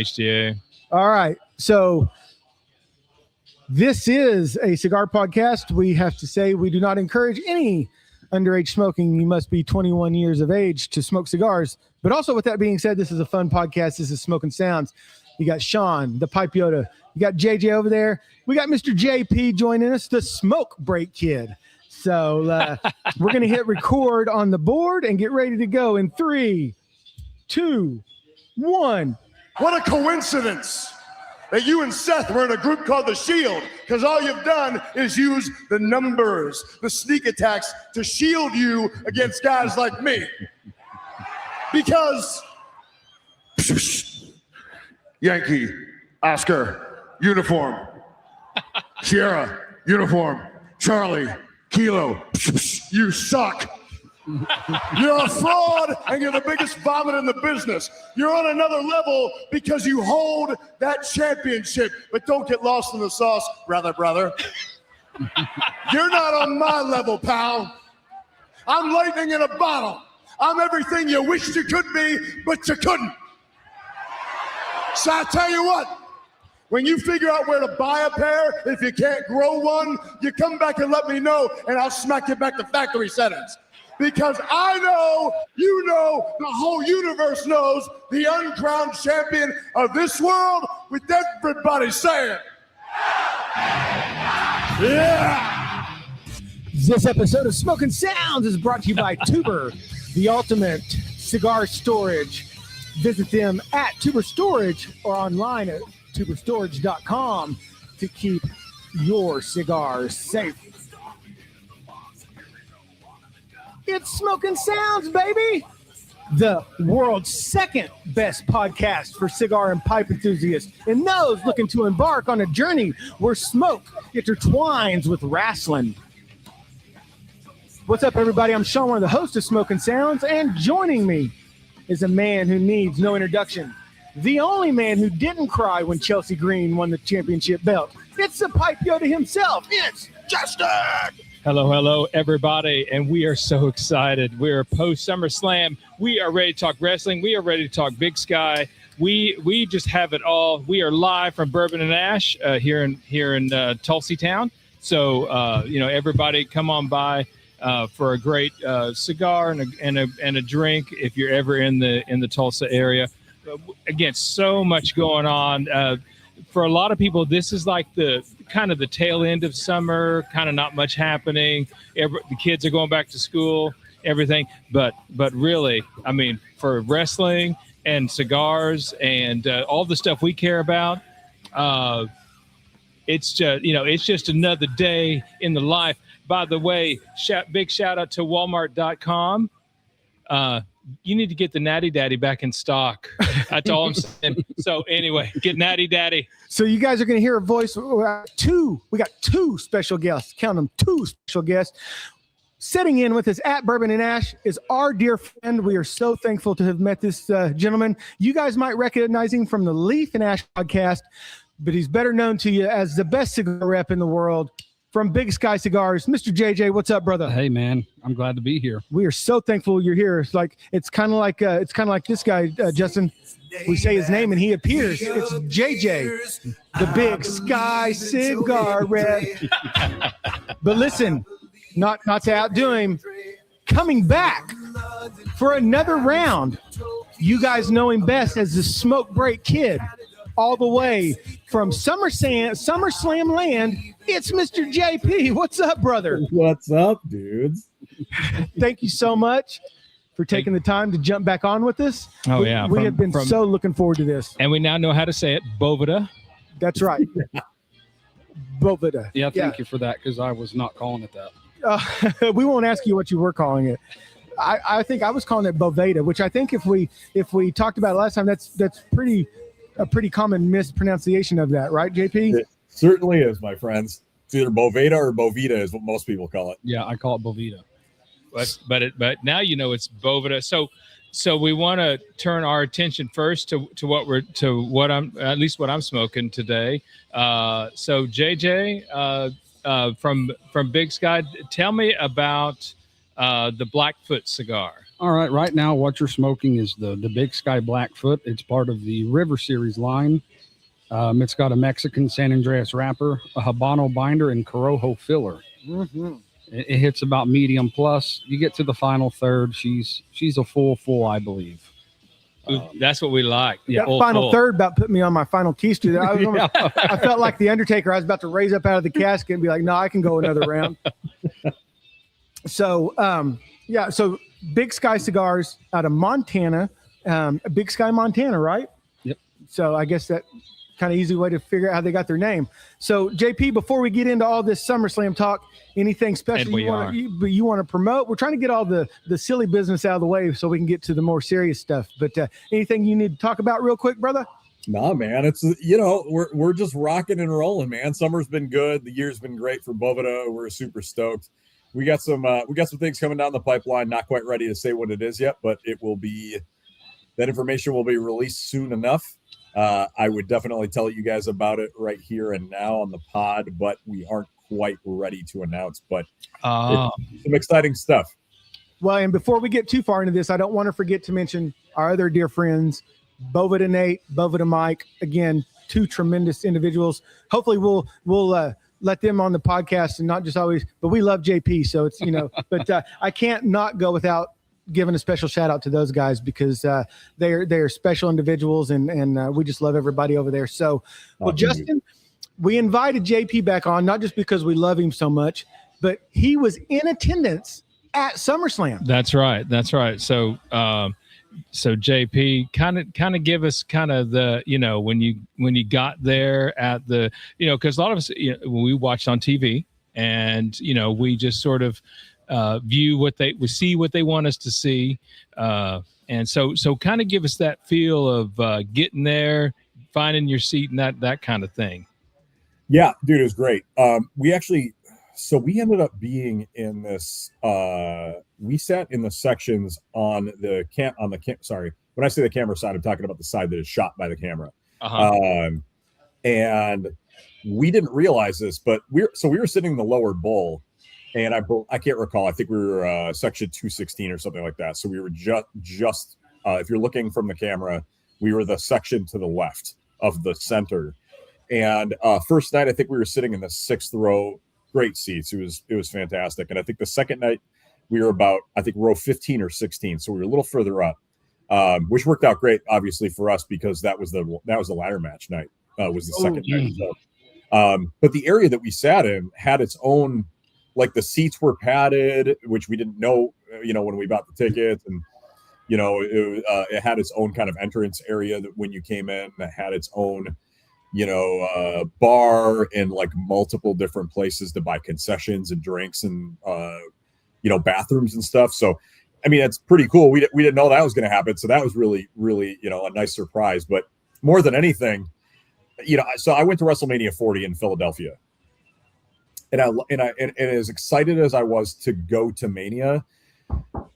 HDA. All right. So this is a cigar podcast. We have to say we do not encourage any underage smoking. You must be 21 years of age to smoke cigars. But also with that being said, this is a fun podcast. This is Smokin Sounds. You got Shawn, the Pipe Yoda. You got JJ over there. We got Mr. JP joining us, the Smokebreak Kid. So we're going to hit record on the board and get ready to go in 3, 2, 1. What a coincidence that you and Seth were in a group called The Shield, because all you've done is use the numbers, the sneak attacks to shield you against guys like me. Because Yankee, Oscar, uniform. Sierra, uniform. Charlie, Kilo, you suck. You're a fraud, and you're the biggest vomit in the business. You're on another level because you hold that championship, but don't get lost in the sauce, brother. You're not on my level, pal. I'm lightning in a bottle. I'm everything you wished you could be, but you couldn't. So I tell you what, when you figure out where to buy a pair, if you can't grow one, you come back and let me know, and I'll smack you back to factory settings. Because I know, you know, the whole universe knows the uncrowned champion of this world, with everybody saying, yeah! This episode of Smokin Sounds is brought to you by Tuber, the ultimate cigar storage. Visit them at Tuber Storage or online at tuberstorage.com to keep your cigars safe. It's Smokin Sounds, baby! The world's second best podcast for cigar and pipe enthusiasts and those looking to embark on a journey where smoke intertwines with wrestling. What's up, everybody? I'm Shawn, one of the hosts of Smokin Sounds, and joining me is a man who needs no introduction. The only man who didn't cry when Chelsea Green won the championship belt. It's the Pipe Yoda himself. It's Justin! Hello, everybody, and we are so excited. We're post SummerSlam. We are ready to talk wrestling. We are ready to talk Big Sky. We just have it all. We are live from Bourbon and Ash here in Tulsa Town. So everybody, come on by for a great cigar and a drink if you're ever in the Tulsa area. Again, so much going on. For a lot of people, this is like the kind of the tail end of summer, kind of not much happening. The kids are going back to school, everything. But really, I mean, for wrestling and cigars and all the stuff we care about, it's just another day in the life. By the way, big shout out to Walmart.com. You need to get the Natty Daddy back in stock. That's all I'm saying. So anyway, get Natty Daddy. So you guys are going to hear a voice. We got two special guests. Count them, two special guests. Sitting in with us at Bourbon and Ash is our dear friend. We are so thankful to have met this gentleman. You guys might recognize him from the Leaf and Ash podcast, but he's better known to you as the best cigar rep in the world. From Big Sky Cigars, Mr. JJ, what's up, brother? Hey, man, I'm glad to be here. We are so thankful you're here. It's kind of like this guy, Justin. We say his name and he appears. It's JJ, the Big Sky Cigar rep. But listen, not to outdo him, coming back for another round. You guys know him best as the Smokebreak Kid. All the way from SummerSlam land, it's Mr. JP. What's up, brother? What's up, dudes? Thank you so much for taking the time to jump back on with us. Oh, we have been so looking forward to this. And we now know how to say it, Bovida. That's right. Bovida. Yeah, thank you for that, because I was not calling it that. We won't ask you what you were calling it. I think I was calling it Boveda, which I think if we talked about it last time, that's a pretty common mispronunciation of that, right, JP? It certainly is, my friends. It's either Boveda or Bovita is what most people call it. Yeah, I call it Bovita. But now you know it's Bovida. So we want to turn our attention first to what I'm smoking today. So JJ from Big Sky, tell me about the Blackfoot cigar. All right. Right now, what you're smoking is the Big Sky Blackfoot. It's part of the River Series line. It's got a Mexican San Andreas wrapper, a Habano binder, and Corojo filler. Mm-hmm. It hits about medium plus. You get to the final third, she's a full, I believe. That's what we like. Yeah, that final third about put me on my final keister. I felt like the Undertaker. I was about to raise up out of the casket and be like, no, I can go another round. So, so Big Sky Cigars out of Montana, Big Sky, Montana, right? Yep. So I guess that kind of easy way to figure out how they got their name. So JP, before we get into all this SummerSlam talk, anything special you want to promote? We're trying to get all the silly business out of the way so we can get to the more serious stuff. But anything you need to talk about real quick, brother? Nah, man, it's we're just rocking and rolling, man. Summer's been good. The year's been great for Boveda. We're super stoked. We got some things coming down the pipeline. Not quite ready to say what it is yet, but it will be. That information will be released soon enough. I would definitely tell you guys about it right here and now on the pod, but we aren't quite ready to announce. But it's some exciting stuff. Well, and before we get too far into this, I don't want to forget to mention our other dear friends, Boveda Nate, Boveda Mike. Again, two tremendous individuals. Hopefully, we'll let them on the podcast and not just always. But we love JP, so it's But I can't not go without giving a special shout out to those guys because they're special individuals and we just love everybody over there. So, well, Justin, we invited JP back on, not just because we love him so much, but he was in attendance at SummerSlam. That's right. So, so JP, kind of give us kind of the, when you got there at the, because a lot of us, when we watched on TV and, we just sort of, we see what they want us to see. And so kind of give us that feel of getting there, finding your seat and that kind of thing. Yeah, dude, it was great. We ended up being in this, we sat in the sections on the sorry, when I say the camera side, I'm talking about the side that is shot by the camera. Uh-huh. And we didn't realize this, but we were sitting in the lower bowl. And I can't recall. I think we were section 216 or something like that. So we were just if you're looking from the camera, we were the section to the left of the center. And first night, I think we were sitting in the 6th row, great seats. It was fantastic. And I think the second night we were about, I think, row 15 or 16. So we were a little further up, which worked out great, obviously, for us because that was the ladder match night. Was the second night. So, but the area that we sat in had its own. Like the seats were padded, which we didn't know, when we bought the tickets, and it had its own kind of entrance area that when you came in, that had its own, bar and like multiple different places to buy concessions and drinks and bathrooms and stuff. So, I mean, it's pretty cool. We didn't know that was going to happen, so that was really, really a nice surprise. But more than anything, so I went to WrestleMania 40 in Philadelphia. And as excited as I was to go to Mania,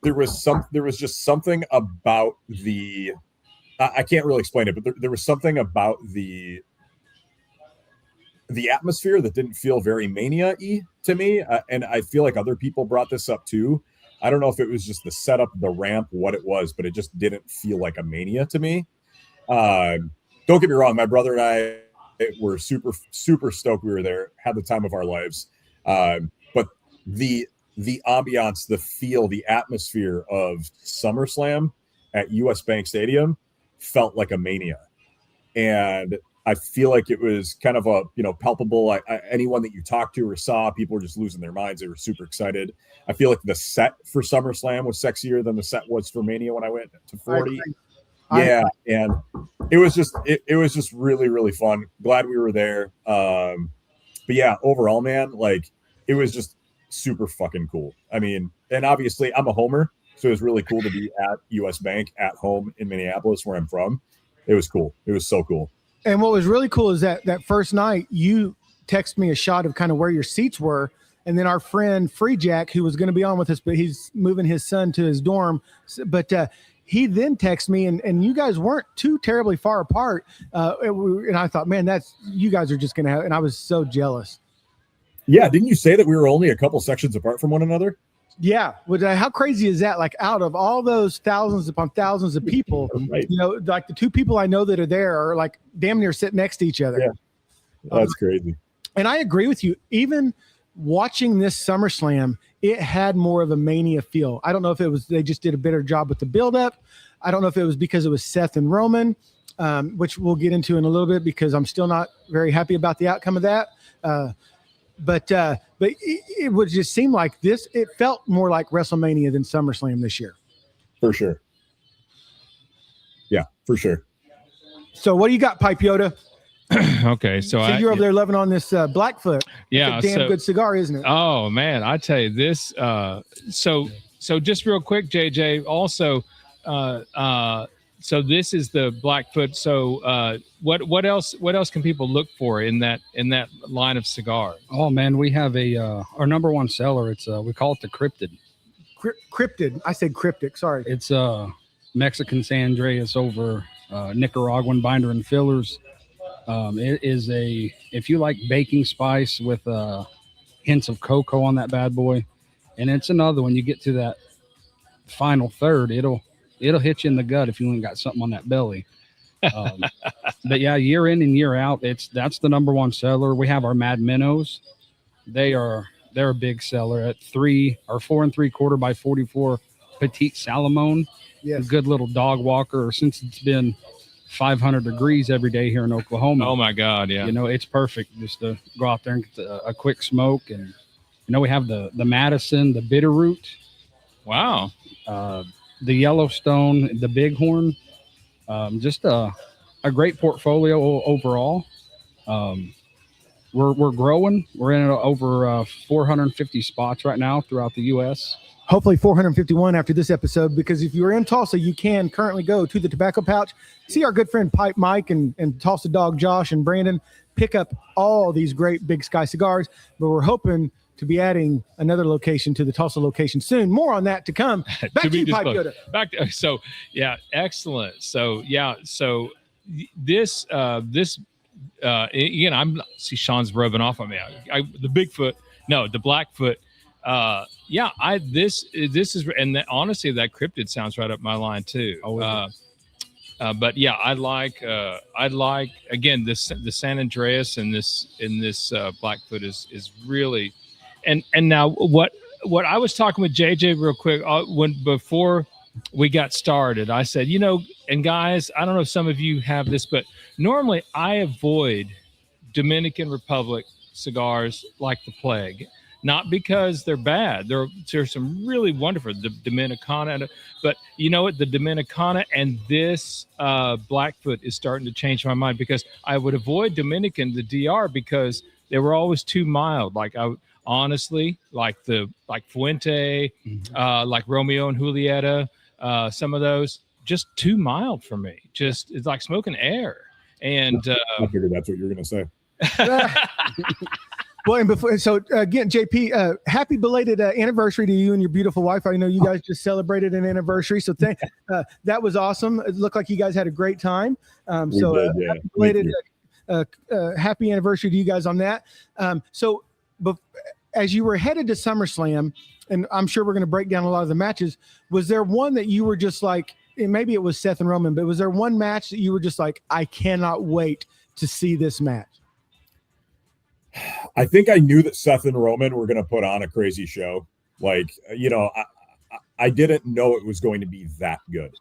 there was just something about the I can't really explain it, but there was something about the atmosphere that didn't feel very Mania-y to me, and I feel like other people brought this up too. I don't know if it was just the setup, the ramp, what it was, but it just didn't feel like a Mania to me. Don't get me wrong, my brother and I were super, super stoked we were there, had the time of our lives. But the ambiance, the feel, the atmosphere of SummerSlam at US Bank Stadium felt like a Mania. And I feel like it was kind of a, palpable. Anyone that you talked to or saw, people were just losing their minds. They were super excited. I feel like the set for SummerSlam was sexier than the set was for Mania when I went to 40. Yeah, and it was just really, really fun. Glad we were there. But yeah, overall, man, like it was just super fucking cool. I mean, and obviously I'm a homer, so it was really cool to be at US Bank at home in Minneapolis, where I'm from. It was cool. It was so cool. And what was really cool is that first night you texted me a shot of kind of where your seats were. And then our friend Free Jack, who was going to be on with us, but he's moving his son to his dorm. But he then texted me, and you guys weren't too terribly far apart. And I thought, man, you guys are just going to have, and I was so jealous. Yeah. Didn't you say that we were only a couple sections apart from one another? Yeah. How crazy is that? Like, out of all those thousands upon thousands of people, Right. you know, like the two people I know that are there are like damn near sitting next to each other. Yeah. That's crazy. And I agree with you. Even watching this SummerSlam, it had more of a Mania feel. I don't know if it was they just did a better job with the buildup. I don't know if it was because it was Seth and Roman, which we'll get into in a little bit because I'm still not very happy about the outcome of that. But it would just seem like this. It felt more like WrestleMania than SummerSlam this year. For sure. Yeah, for sure. So what do you got, Pipe Yoda? Okay, so you're over there loving on this Blackfoot. Yeah, it's a damn good cigar, isn't it? Oh man, I tell you this. So just real quick, JJ. Also, so this is the Blackfoot. So what else can people look for in that line of cigars? Oh man, we have our number one seller. It's we call it the Cryptid. Cryptid. I said cryptic. Sorry. It's Mexican San Andreas over Nicaraguan binder and fillers. It is if you like baking spice with hints of cocoa on that bad boy, and it's another when you get to that final third, it'll hit you in the gut if you ain't got something on that belly. But yeah, year in and year out, that's the number one seller. We have our Mad Minnows. They're a big seller at 4 3/4 by 44 Petite Salamone. Yes. A good little dog walker. Since it's been 500 degrees every day here in Oklahoma. Oh my God. Yeah. You know, it's perfect just to go out there and get a quick smoke. And, you know, we have the Madison, the Bitterroot. Wow. The Yellowstone, the Bighorn. Just a great portfolio overall. We're growing. We're in over 450 spots right now throughout the U.S. Hopefully 451 after this episode, because if you're in Tulsa, you can currently go to the Tobacco Pouch, see our good friend Pipe Mike and Tulsa Dog Josh and Brandon pick up all these great Big Sky cigars. But we're hoping to be adding another location to the Tulsa location soon. More on that to come. Back to you, Pipe Yoda. So yeah, excellent. So yeah, so this again, see Sean's rubbing off on me. The Bigfoot, no, the Blackfoot. This is, and honestly, that Cryptid sounds right up my line too. But yeah, I like again the San Andreas and this Blackfoot is really, and now what I was talking with JJ real quick before we got started, I said, you know, and guys, I don't know if some of you have this, but normally I avoid Dominican Republic cigars like the plague. Not because they're bad. There's some really wonderful, the Dominicana, but you know what? The Dominicana and this Blackfoot is starting to change my mind, because I would avoid Dominican, the DR, because they were always too mild. Like honestly, like Fuente, like Romeo and Julieta, some of those just too mild for me. Just it's like smoking air. And I figured that's what you were gonna say. Well, and before, so again, JP, happy belated anniversary to you and your beautiful wife. I know you guys just celebrated an anniversary, so that was awesome. It looked like you guys had a great time. Happy belated, happy anniversary to you guys on that. As you were headed to SummerSlam, and I'm sure we're going to break down a lot of the matches, was there one that you were just like, and maybe it was Seth and Roman, but was there one match that you were just like, I cannot wait to see this match? I think I knew that Seth and Roman were going to put on a crazy show. Like, you know, I didn't know it was going to be that good.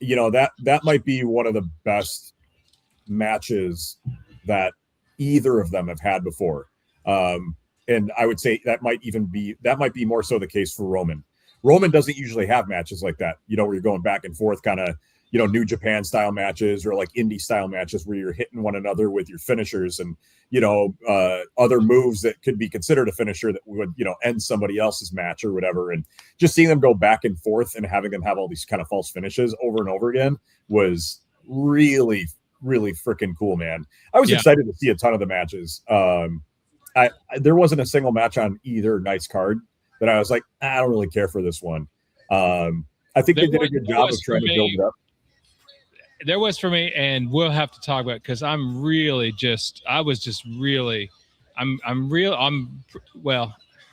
You know, that might be one of the best matches that either of them have had before. And I would say that might be more so the case for Roman. Roman doesn't usually have matches like that, you know, where you're going back and forth, kind of, you know, New Japan style matches or like indie style matches where you're hitting one another with your finishers and, you know, other moves that could be considered a finisher that would, you know, end somebody else's match or whatever. And just seeing them go back and forth and having them have all these kind of false finishes over and over again was really, really freaking cool, man. I was excited to see a ton of the matches. There wasn't a single match on either night's card that I was like, I don't really care for this one. I think they did a good job of trying to build it up. There was for me, and we'll have to talk about it, because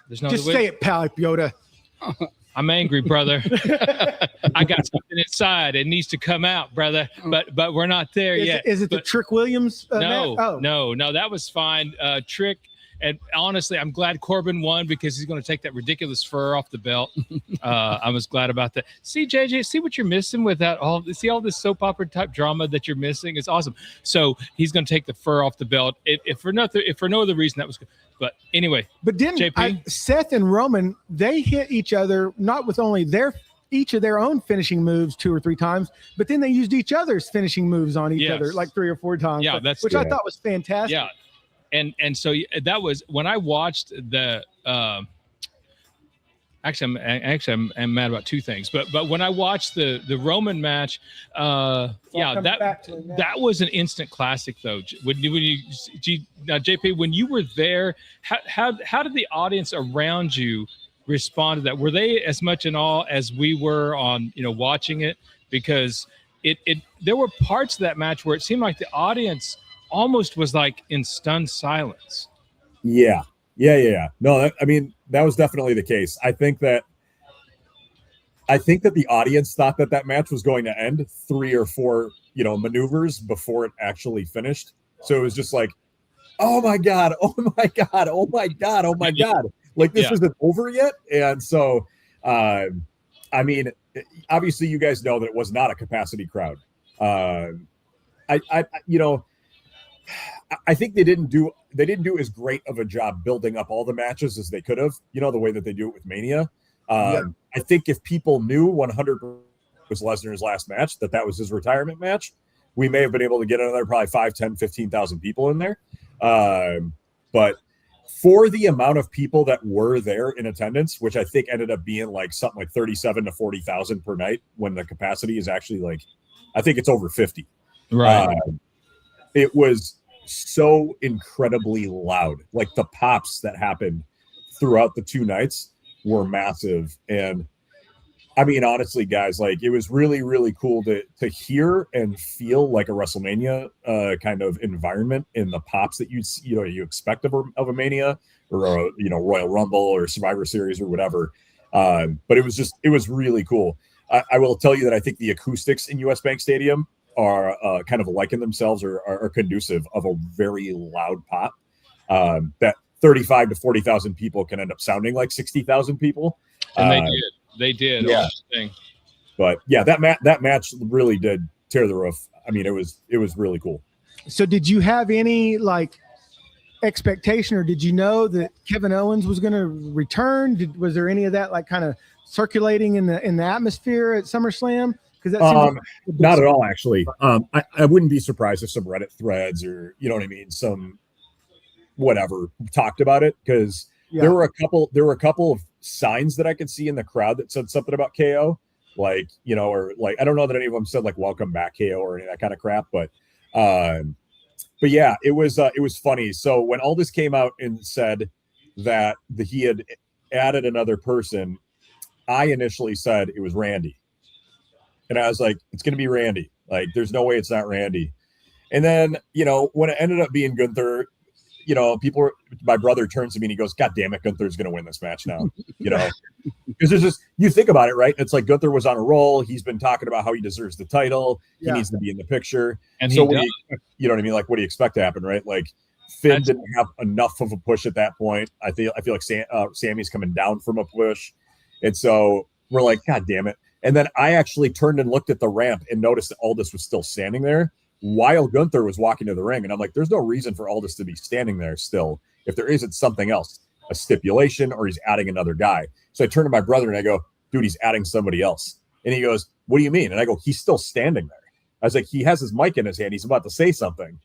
There's no Just other way. say it, pal Yoda. I'm angry, brother. I got something inside. It needs to come out, brother. But we're not there yet. Is it the Trick Williams? No, no, that was fine. Trick. And honestly, I'm glad Corbin won because he's going to take that ridiculous fur off the belt. I was glad about that. See, JJ, see what you're missing with that. See all this soap opera type drama that you're missing. It's awesome. So he's going to take the fur off the belt. If for no other reason, that was good. But anyway, but didn't Seth and Roman, they hit each other not with only each of their own finishing moves 2 or 3 times, but then they used each other's finishing moves on each other like 3 or 4 times. Yeah, which I thought was fantastic. Yeah. And so that was when I watched the actually I'm mad about 2 things, but when I watched the Roman match, that was an instant classic though. JP, when you were there, how did the audience around you respond to that? Were they as much in awe as we were on watching it? Because there were parts of that match where it seemed like the audience almost was like in stunned silence. Yeah. No, that was definitely the case. I think that the audience thought that match was going to end 3 or 4, maneuvers before it actually finished. So it was just like, oh my God. Like this isn't over yet. And so, obviously you guys know that it was not a capacity crowd. I think they didn't do as great of a job building up all the matches as they could have, the way that they do it with Mania. I think if people knew 100 was Lesnar's last match, that was his retirement match, we may have been able to get another probably 5, 10, 15,000 people in there. But for the amount of people that were there in attendance, which I think ended up being like something like 37 to 40,000 per night, when the capacity is actually I think it's over 50. Right. It was so incredibly loud. Like the pops that happened throughout the 2 nights were massive. And honestly, guys, it was really, really cool to hear and feel like a WrestleMania kind of environment in the pops that you expect of a Mania or a Royal Rumble or Survivor Series or whatever. But it was really cool. I will tell you that I think the acoustics in US Bank Stadium are kind of liken themselves or are conducive of a very loud pop that 35 to 40,000 people can end up sounding like 60,000 people. And they did. Yeah. But yeah, that match really did tear the roof. It was really cool. So did you have any expectation, or did you know that Kevin Owens was going to return? Was there any of that kind of circulating in the atmosphere at SummerSlam? Not at all, actually. I wouldn't be surprised if some Reddit threads or some whatever talked about it, because there were a couple of signs that I could see in the crowd that said something about KO, or I don't know that any of them said welcome back KO or any of that kind of crap, but yeah, it was funny. So when Aldis came out and said that he had added another person, I initially said it was Randy. And I was like, it's going to be Randy. There's no way it's not Randy. And then, when it ended up being Gunther, my brother turns to me and he goes, God damn it, Gunther's going to win this match now. Because there's just, you think about it, right? It's like Gunther was on a roll. He's been talking about how he deserves the title. He needs to be in the picture. And so, what do you expect to happen, right? Finn didn't have enough of a push at that point. I feel like Sammy's coming down from a push. And so we're like, God damn it. And then I actually turned and looked at the ramp and noticed that Aldis was still standing there while Gunther was walking to the ring. And I'm like, there's no reason for Aldis to be standing there still if there isn't something else, a stipulation, or he's adding another guy. So I turned to my brother and I go, dude, he's adding somebody else. And he goes, what do you mean? And I go, he's still standing there. I was like, he has his mic in his hand. He's about to say something.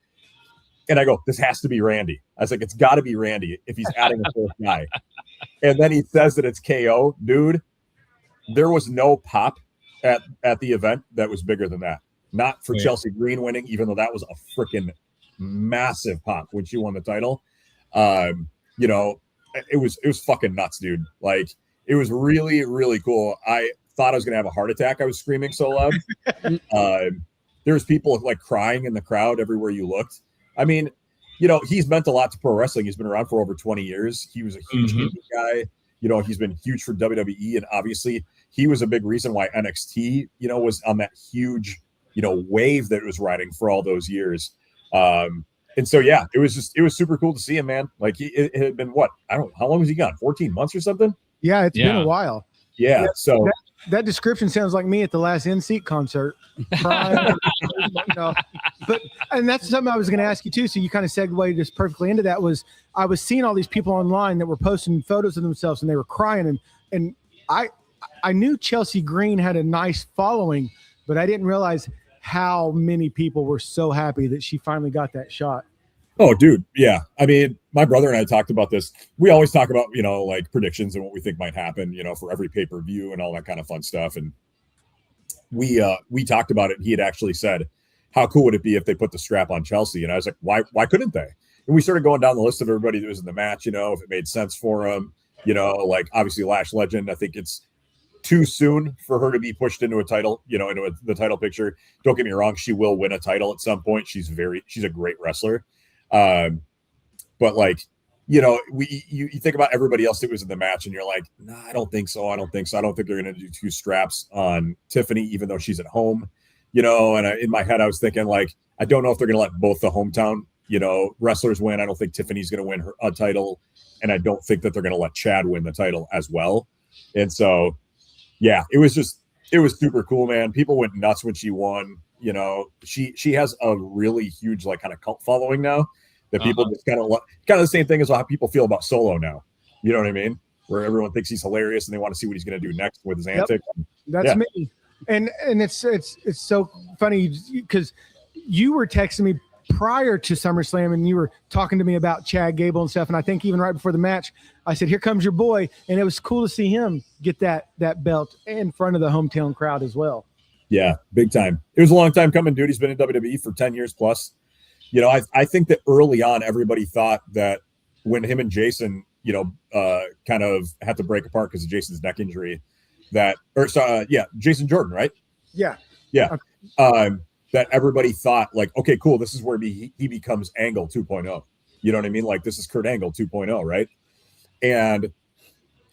And I go, this has to be Randy. I was like, it's got to be Randy if he's adding a fourth guy. And then he says that it's KO. Dude, there was no pop at the event that was bigger than that. Not for Chelsea Green winning, even though that was a freaking massive pop when she won the title. It was fucking nuts, dude. It was really, really cool. I thought I was going to have a heart attack. I was screaming so loud. There was people crying in the crowd everywhere you looked. he's meant a lot to pro wrestling. He's been around for over 20 years. He was a huge indie guy. He's been huge for WWE, and obviously he was a big reason why NXT, was on that huge, wave that it was riding for all those years. And so, yeah, it was super cool to see him, man. Like it had been how long was he gone? 14 months or something? Yeah, it's been a while. Yeah. So that description sounds like me at the last In-Seat concert. Crying, and that's something I was going to ask you too. So you kind of segued just perfectly into that. I was seeing all these people online that were posting photos of themselves and they were crying, and I knew Chelsea Green had a nice following, but I didn't realize how many people were so happy that she finally got that shot. Oh, dude. Yeah. I mean, my brother and I talked about this. We always talk about, like predictions and what we think might happen, for every pay-per-view and all that kind of fun stuff. And we talked about it. And he had actually said, how cool would it be if they put the strap on Chelsea? And I was like, why couldn't they? And we started going down the list of everybody that was in the match, if it made sense for them, like obviously Lash Legend. I think it's too soon for her to be pushed into a title, into the title picture. Don't get me wrong. She will win a title at some point. She's a great wrestler. But like, you think about everybody else that was in the match and you're like, nah, I don't think so. I don't think they're going to do 2 straps on Tiffany, even though she's at home, and in my head, I was thinking like, I don't know if they're going to let both the hometown, wrestlers win. I don't think Tiffany's going to win a title. And I don't think that they're going to let Chad win the title as well. And so, yeah, it was super cool, man. People went nuts when she won. She has a really huge, like, kind of cult following now that people just kind of the same thing as how people feel about Solo now. You know what I mean? Where everyone thinks he's hilarious and they want to see what he's going to do next with his antics. That's me. And it's so funny because you were texting me prior to SummerSlam and you were talking to me about Chad Gable and stuff. And I think even right before the match, I said, here comes your boy. And it was cool to see him get that belt in front of the hometown crowd as well. Yeah, big time. It was a long time coming, dude. He's been in WWE for 10 years plus. I think that early on, everybody thought that when him and Jason, kind of had to break apart because of Jason's neck injury, Jason Jordan, right? Yeah. Yeah. Okay. That everybody thought like, okay, cool. This is where he becomes Angle 2.0. You know what I mean? Like this is Kurt Angle 2.0, right? And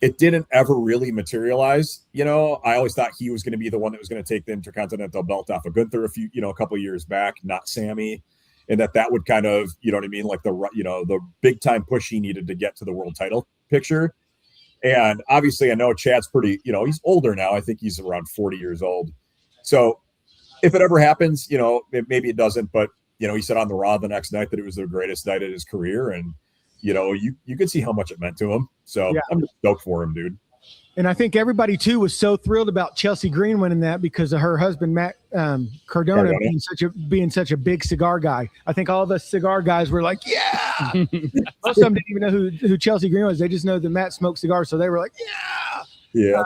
it didn't ever really materialize. I always thought he was going to be the one that was going to take the Intercontinental belt off of Gunther a couple of years back, not Sammy. And that would kind of, you know what I mean? Like the big time push he needed to get to the world title picture. And obviously I know Chad's pretty, he's older now. I think he's around 40 years old. So if it ever happens, maybe it doesn't, but he said on the Raw the next night that it was the greatest night of his career. And, you could see how much it meant to him. So yeah. I'm just stoked for him, dude. And I think everybody too was so thrilled about Chelsea Green winning that because of her husband, Matt Cardona being such a big cigar guy. I think all of us cigar guys were like, yeah. Most of them didn't even know who Chelsea Green was. They just know that Matt smoked cigars. So they were like, yeah. Yeah.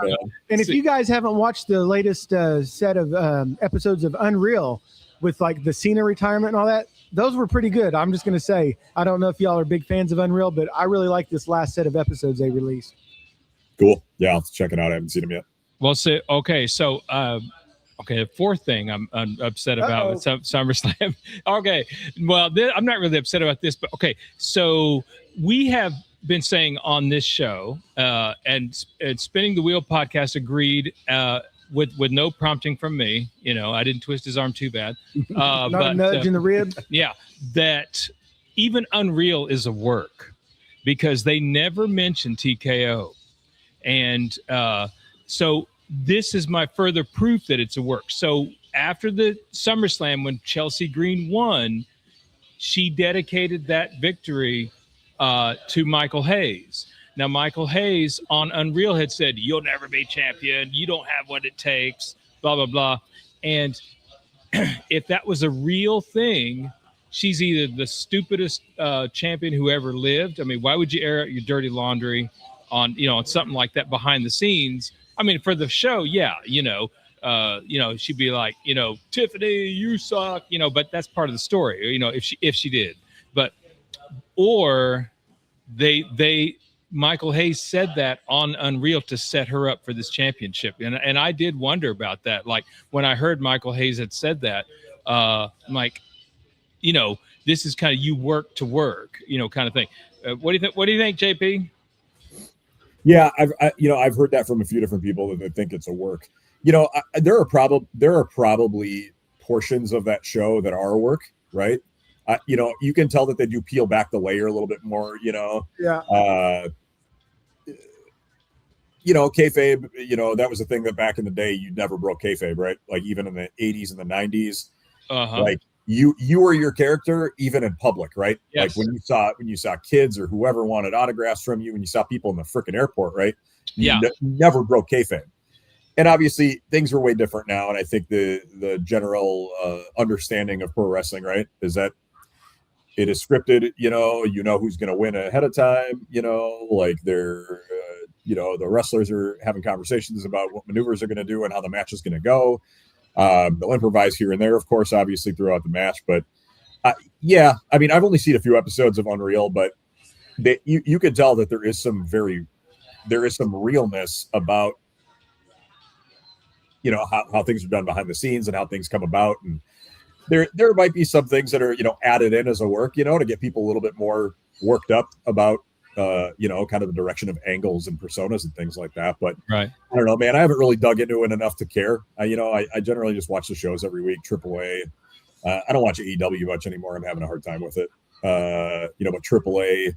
And if you guys haven't watched the latest set of episodes of Unreal with like the Cena retirement and all that, those were pretty good. I'm just going to say, I don't know if y'all are big fans of Unreal, but I really like this last set of episodes they released. Cool. Yeah, I'll check it out. I haven't seen them yet. Well, the fourth thing I'm upset about with SummerSlam. Okay, well, I'm not really upset about this, but okay. So we have been saying on this show, and Spinning the Wheel podcast agreed with no prompting from me. I didn't twist his arm too bad. Not a nudge in the rib. Yeah, that even Unreal is a work because they never mention TKO. And so this is my further proof that it's a work. So after the SummerSlam, when Chelsea Green won, she dedicated that victory to Michael Hayes. Now, Michael Hayes on Unreal had said, you'll never be champion. You don't have what it takes, blah, blah, blah. And if that was a real thing, she's either the stupidest champion who ever lived. I mean, why would you air out your dirty laundry on something like that behind the scenes? I mean, for the show, yeah, she'd be like, Tiffany, you suck, but that's part of the story, if she did. But or Michael Hayes said that on Unreal to set her up for this championship. And I did wonder about that. Like when I heard Michael Hayes had said that, I'm like, This is kind of you work to work, kind of thing. What do you think? What do you think, JP? Yeah, I've heard that from a few different people that think it's a work. There are probably portions of that show that are work, right? You can tell that they do peel back the layer a little bit more. Yeah. Kayfabe. That was a thing that back in the day you never broke kayfabe, right? Like even in the 80s and the 90s, like you were your character even in public, right? Yes. Like when you saw kids or whoever wanted autographs from you, when you saw people in the freaking airport, right? You never broke kayfabe. And obviously things are way different now. And I think the general understanding of pro wrestling, right, is that it is scripted. You know who's going to win ahead of time. Like they're the wrestlers are having conversations about what maneuvers are going to do and how the match is going to go. They'll improvise here and there, of course, obviously throughout the match. But I've only seen a few episodes of Unreal, but you could tell that there is some realness about how things are done behind the scenes and how things come about. And there might be some things that are added in as a work, to get people a little bit more worked up about kind of the direction of angles and personas and things like that. But right. I don't know, man, I haven't really dug into it enough to care. I generally just watch the shows every week. AAA. I don't watch AEW much anymore. I'm having a hard time with it. But AAA,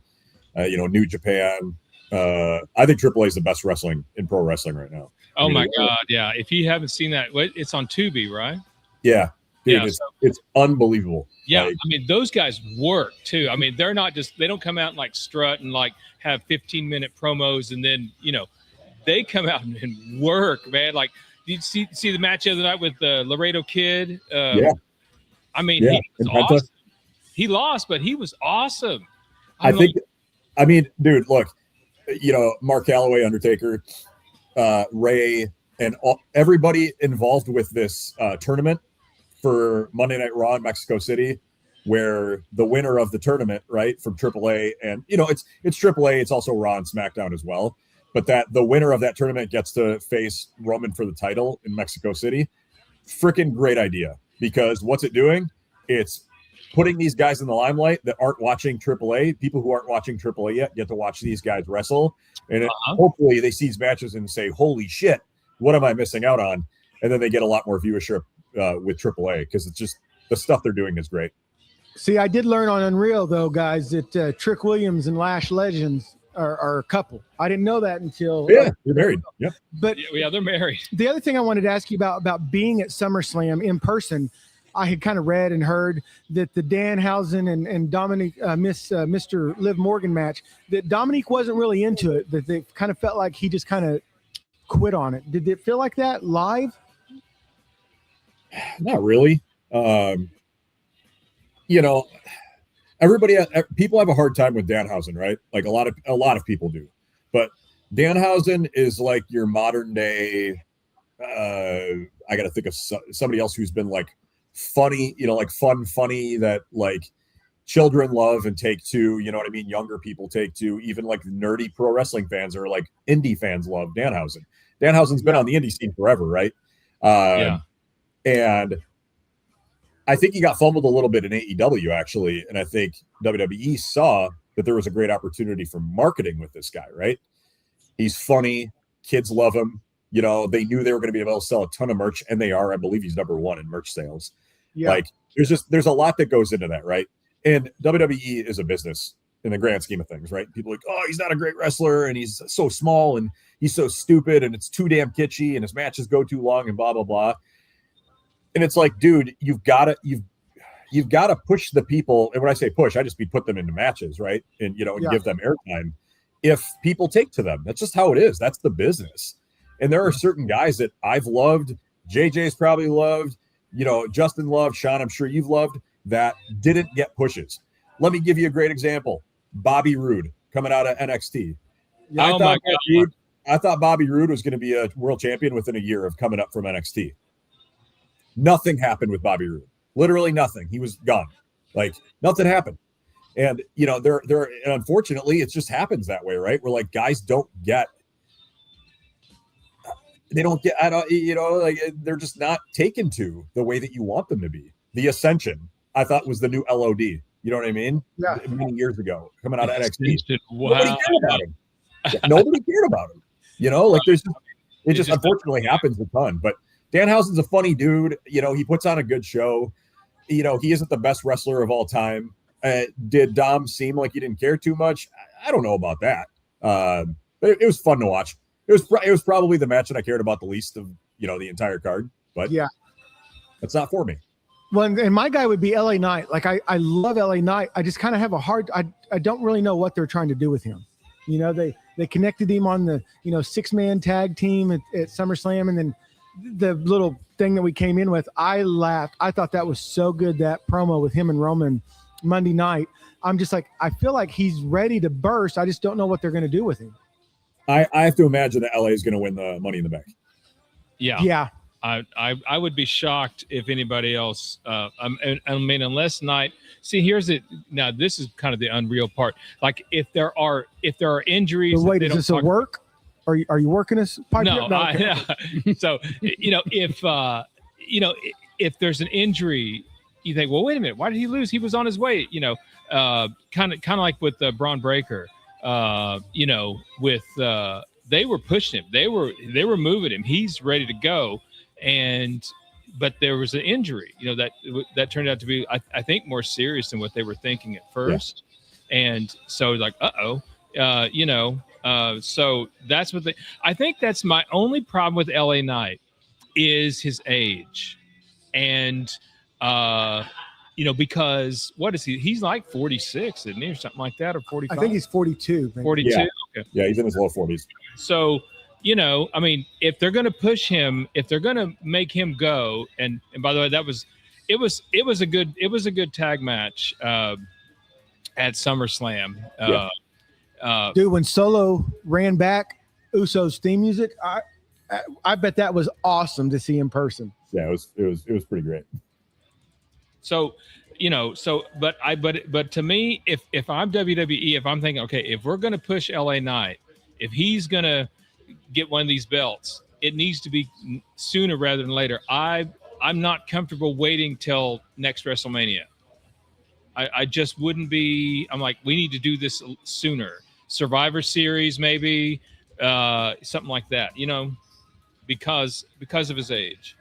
New Japan. I think AAA is the best wrestling in pro wrestling right now. Oh my God. Yeah. If you haven't seen that, it's on Tubi, right? Yeah. Dude, it's unbelievable. Yeah, those guys work too. They're not they don't come out and like strut and like have 15-minute promos and then they come out and work, man. Like, did you see the match the other night with the Laredo Kid? He was awesome. He lost, but he was awesome. Dude, look, Mark Calloway, Undertaker, Ray, and everybody involved with this tournament for Monday Night Raw in Mexico City, where the winner of the tournament, right, from AAA, and it's AAA, it's also Raw and SmackDown as well, but that the winner of that tournament gets to face Roman for the title in Mexico City. Freaking great idea, because what's it doing? It's putting these guys in the limelight that aren't watching AAA. People who aren't watching AAA yet get to watch these guys wrestle, and hopefully they see these matches and say, "Holy shit, what am I missing out on?" And then they get a lot more viewership with AAA, because it's just the stuff they're doing is great. See, I did learn on Unreal, though, guys, that Trick Williams and Lash Legends are a couple. I didn't know that until... Yeah, you're married. Yeah. But yeah, they're married. The other thing I wanted to ask you about being at SummerSlam in person, I had kind of read and heard that the Danhausen and Dominique, Mr. Liv Morgan match, that Dominique wasn't really into it, that they kind of felt like he just kind of quit on it. Did it feel like that live? Not really. People have a hard time with Danhausen, right? Like a lot of people do, but Danhausen is like your modern day. I got to think of somebody else who's been like funny, like funny that like children love and take to, younger people take to, even like nerdy pro wrestling fans or like indie fans love Danhausen. Danhausen's been on the indie scene forever, right? And I think he got fumbled a little bit in AEW, actually. And I think WWE saw that there was a great opportunity for marketing with this guy, right? He's funny. Kids love him. They knew they were going to be able to sell a ton of merch, and they are. I believe he's #1 in merch sales. Yeah. Like, there's a lot that goes into that, right? And WWE is a business in the grand scheme of things, right? People are like, oh, he's not a great wrestler, and he's so small, and he's so stupid, and it's too damn kitschy, and his matches go too long, and blah, blah, blah. And it's like, dude, you've got to push the people. And when I say push, I just mean put them into matches, right? And, give them airtime. If people take to them, that's just how it is. That's the business. And there are certain guys that I've loved, JJ's probably loved, Justin loved, Shawn, I'm sure you've loved, that didn't get pushes. Let me give you a great example. Bobby Roode coming out of NXT. I thought Bobby Roode was going to be a world champion within a year of coming up from NXT. Nothing happened with Bobby Roode. Literally nothing. He was gone. Like nothing happened. And and unfortunately, it just happens that way, right? Where like guys they're just not taken to the way that you want them to be. The Ascension, I thought, was the new LOD. You know what I mean? Yeah. Many years ago, coming out of NXT. Wow. Nobody cared about him. Nobody cared about him. You know, like it just unfortunately happens a ton. But Danhausen's a funny dude. You know, he puts on a good show. You know, he isn't the best wrestler of all time. Did Dom seem like he didn't care too much? I don't know about that. But it was fun to watch. It was probably the match that I cared about the least of, you know, the entire card. But yeah, that's not for me. Well, and my guy would be LA Knight. Like I love LA Knight. I just kind of have a hard. I don't really know what they're trying to do with him. You know, they connected him on the 6-man tag team at SummerSlam, and then the little thing that we came in with. I laughed. I thought that was so good, that promo with him and Roman Monday night. I'm just like, I feel like he's ready to burst. I just don't know what they're going to do with him. I have to imagine that LA is going to win the Money in the Bank. Yeah. I would be shocked if anybody else. I mean, unless Knight. See, here's it. Now, this is kind of the unreal part. Like, if there are injuries. So wait, is this a work? Are you working this pipe? No. So if there's an injury, you think, well, wait a minute, why did he lose? He was on his way. Kind of like with Braun Breaker. They were pushing him. They were moving him. He's ready to go. But there was an injury, that turned out to be, I think, more serious than what they were thinking at first. Yeah. And so like, so that's what I think that's my only problem with LA Knight is his age. And, because what is he? He's like 46, isn't he, or something like that, or 45? I think he's 42. 42? Yeah. Okay. Yeah, he's in his low 40s. So, I mean, if they're going to push him, if they're going to make him go, and by the way, it was a good tag match at SummerSlam. Dude, when Solo ran back Uso's theme music, I bet that was awesome to see in person. Yeah, it was pretty great. So, but to me, if I'm WWE, if I'm thinking, okay, if we're going to push LA Knight, if he's going to get one of these belts, it needs to be sooner rather than later. I'm not comfortable waiting till next WrestleMania. I just wouldn't be. I'm like, we need to do this sooner. Survivor Series, maybe something like that. Because of his age.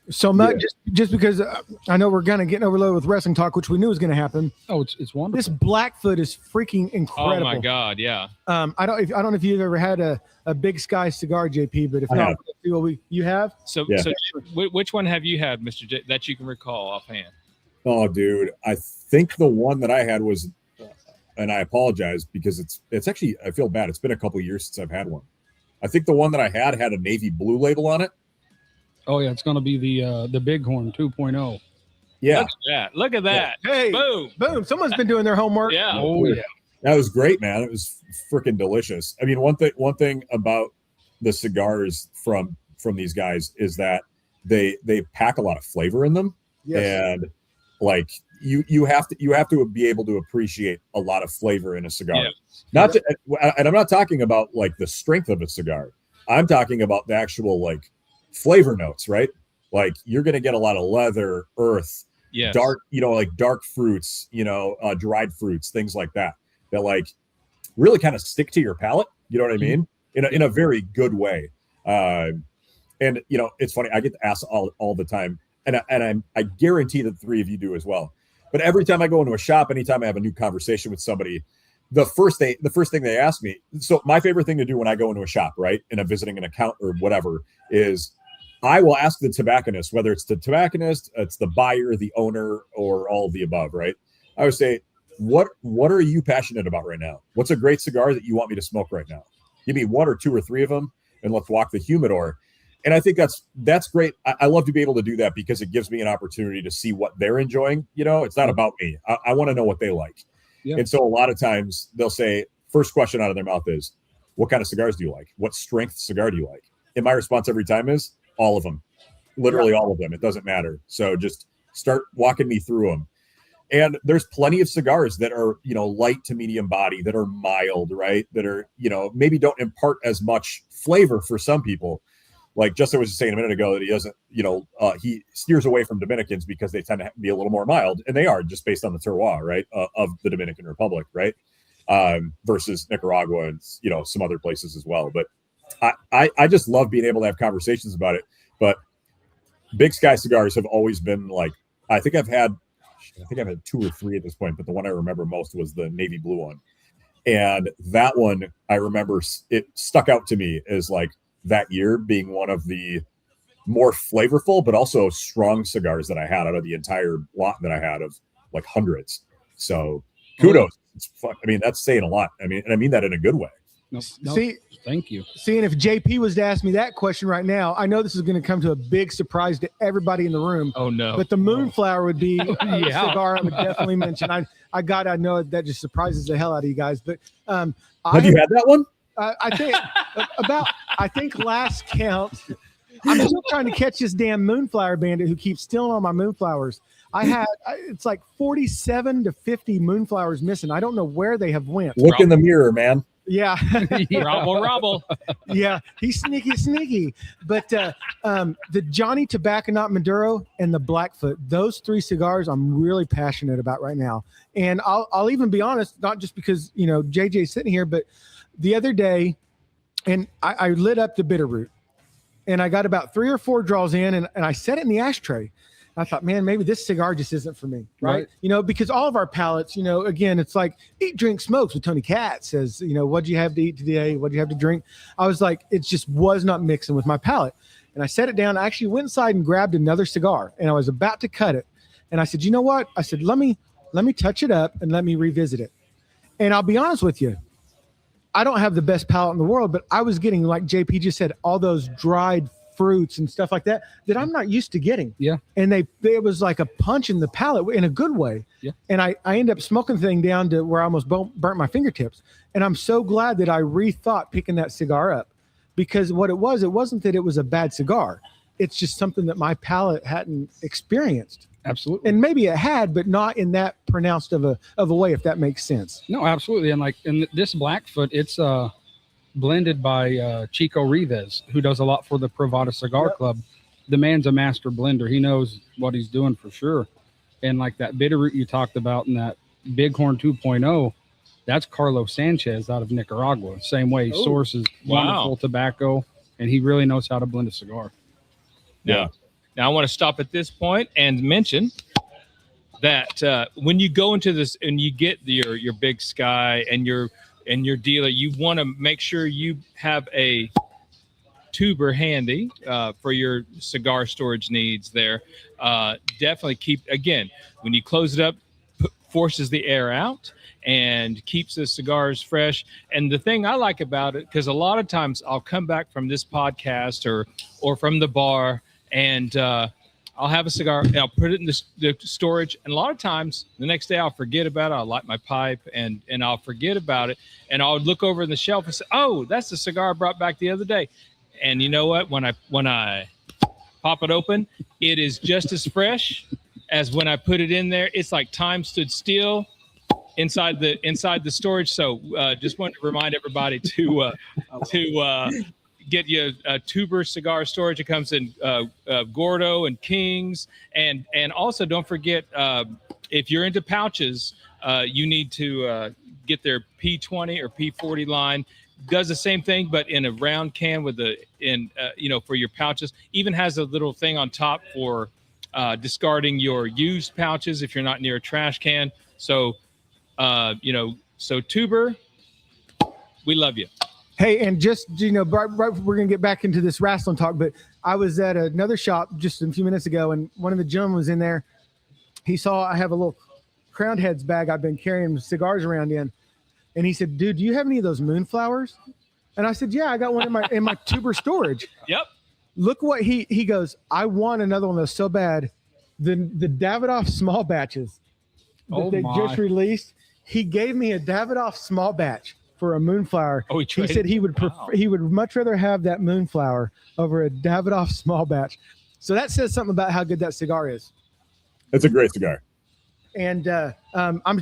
So much, just because I know we're kind of getting overloaded with wrestling talk, which we knew was going to happen. Oh, it's wonderful. This Blackfoot is freaking incredible. Oh my God, yeah. I don't know if you've ever had a Big Sky cigar, JP, but if not, you have. So which one have you had, Mr. J, that you can recall offhand? Oh, dude, I think the one that I had was, and I apologize because it's actually, I feel bad. It's been a couple years since I've had one. I think the one that I had a navy blue label on it. Oh yeah, it's going to be the Bighorn 2.0. Yeah. Look at that. Yeah. Hey, boom. Someone's been doing their homework. Yeah. Oh yeah. That was great, man. It was freaking delicious. I mean, one thing about the cigars from these guys is that they pack a lot of flavor in them. Yes. And like you have to be able to appreciate a lot of flavor in a cigar. Yeah. And I'm not talking about like the strength of a cigar. I'm talking about the actual like flavor notes, right? Like you're going to get a lot of leather, earth, dark, like dark fruits, dried fruits, things like that like really kind of stick to your palate. You know what I mean? In a very good way. And it's funny. I get asked all the time, and I guarantee that the three of you do as well. But every time I go into a shop, anytime I have a new conversation with somebody, the first thing they ask me. So my favorite thing to do when I go into a shop, right, and I'm visiting an account or whatever, is I will ask the tobacconist, whether it's the tobacconist, it's the buyer, the owner, or all of the above, right? I would say, what are you passionate about right now? What's a great cigar that you want me to smoke right now? Give me one or two or three of them, and let's walk the humidor. And I think that's great. I love to be able to do that because it gives me an opportunity to see what they're enjoying. It's not about me. I want to know what they like. Yeah. And so a lot of times they'll say, first question out of their mouth is, what kind of cigars do you like? What strength cigar do you like? And my response every time is, all of them, literally all of them. It doesn't matter. So just start walking me through them. And there's plenty of cigars that are, light to medium body, that are mild, right? That are, maybe don't impart as much flavor for some people. like Justin was just saying a minute ago that he doesn't, he steers away from Dominicans because they tend to be a little more mild, and they are just based on the terroir, right, of the Dominican Republic, right, versus Nicaragua and some other places as well. But I just love being able to have conversations about it. But Big Sky Cigars have always been like, I think I've had 2 or 3 at this point, but the one I remember most was the navy blue one. And that one, I remember it stuck out to me as like that year being one of the more flavorful, but also strong cigars that I had out of the entire lot that I had of like hundreds. So kudos. It's fun. I mean, that's saying a lot. I mean, and I mean that in a good way. No, See, thank you. Seeing if JP was to ask me that question right now, I know this is going to come to a big surprise to everybody in the room. Oh no! But the Moonflower would be a Yeah. cigar I would definitely mention. I know that just surprises the hell out of you guys. But Have you had that one? I think last count, I'm still trying to catch this damn Moonflower bandit who keeps stealing all my Moonflowers. It's like 47 to 50 Moonflowers missing. I don't know where they have went. Look in the mirror, man. Yeah. Robble. Yeah, he's sneaky. But the Johnny Tobacco Maduro and the Blackfoot, those 3 cigars I'm really passionate about right now. And I'll even be honest, not just because, JJ's sitting here, but the other day, and I lit up the Bitterroot, and I got about 3 or 4 draws in, and I set it in the ashtray. I thought, man, maybe this cigar just isn't for me, right? Because all of our palates, again, it's like eat, drink, smokes with Tony Katz says, what'd you have to eat today? What'd you have to drink? I was like, it just was not mixing with my palate. And I set it down. I actually went inside and grabbed another cigar, and I was about to cut it. And I said, you know what? I said, let me touch it up and let me revisit it. And I'll be honest with you, I don't have the best palate in the world, but I was getting, like JP just said, all those dried fruits and stuff like that I'm not used to getting. Yeah. And it was like a punch in the palate in a good way. Yeah. And I ended up smoking the thing down to where I almost burnt my fingertips. And I'm so glad that I rethought picking that cigar up, because what it wasn't that it was a bad cigar. It's just something that my palate hadn't experienced. Absolutely. And maybe it had, but not in that pronounced of a way, if that makes sense. No, absolutely. And this Blackfoot, it's blended by Chico Rivas, who does a lot for the Privada Cigar Club. The man's a master blender. He knows what he's doing for sure. And like that Bitterroot you talked about and that Bighorn 2.0, that's Carlos Sanchez out of Nicaragua. Same way, he sources wonderful tobacco, and he really knows how to blend a cigar. Yeah. Now I want to stop at this point and mention that when you go into this and you get your Big Sky and your dealer, you want to make sure you have a tuber handy for your cigar storage needs there. Definitely keep, again, when you close it up, forces the air out and keeps the cigars fresh. And the thing I like about it, because a lot of times I'll come back from this podcast or from the bar, and I'll have a cigar and I'll put it in the storage. And a lot of times the next day I'll forget about it. I'll light my pipe and I'll forget about it. And I'll look over in the shelf and say, oh, that's the cigar I brought back the other day. And you know what? When I pop it open, it is just as fresh as when I put it in there. It's like time stood still inside the storage. So just wanted to remind everybody to get you a tuber cigar storage. It comes in Gordo and Kings, and also don't forget if you're into pouches, you need to get their P20 or P40 line. Does the same thing, but in a round can with for your pouches. Even has a little thing on top for discarding your used pouches if you're not near a trash can. So so tuber, we love you. Hey, and just, right, we're going to get back into this wrestling talk, but I was at another shop just a few minutes ago, and one of the gentlemen was in there. He saw I have a little Crowned Heads bag I've been carrying cigars around in, and he said, dude, do you have any of those Moonflowers? And I said, yeah, I got one in my tuber storage. Yep. Look what he goes, I want another one of those so bad. The Davidoff small batches that just released, he gave me a Davidoff small batch for a Moonflower. Oh, he said he would he would much rather have that Moonflower over a Davidoff small batch. So that says something about how good that cigar is. It's a great cigar. And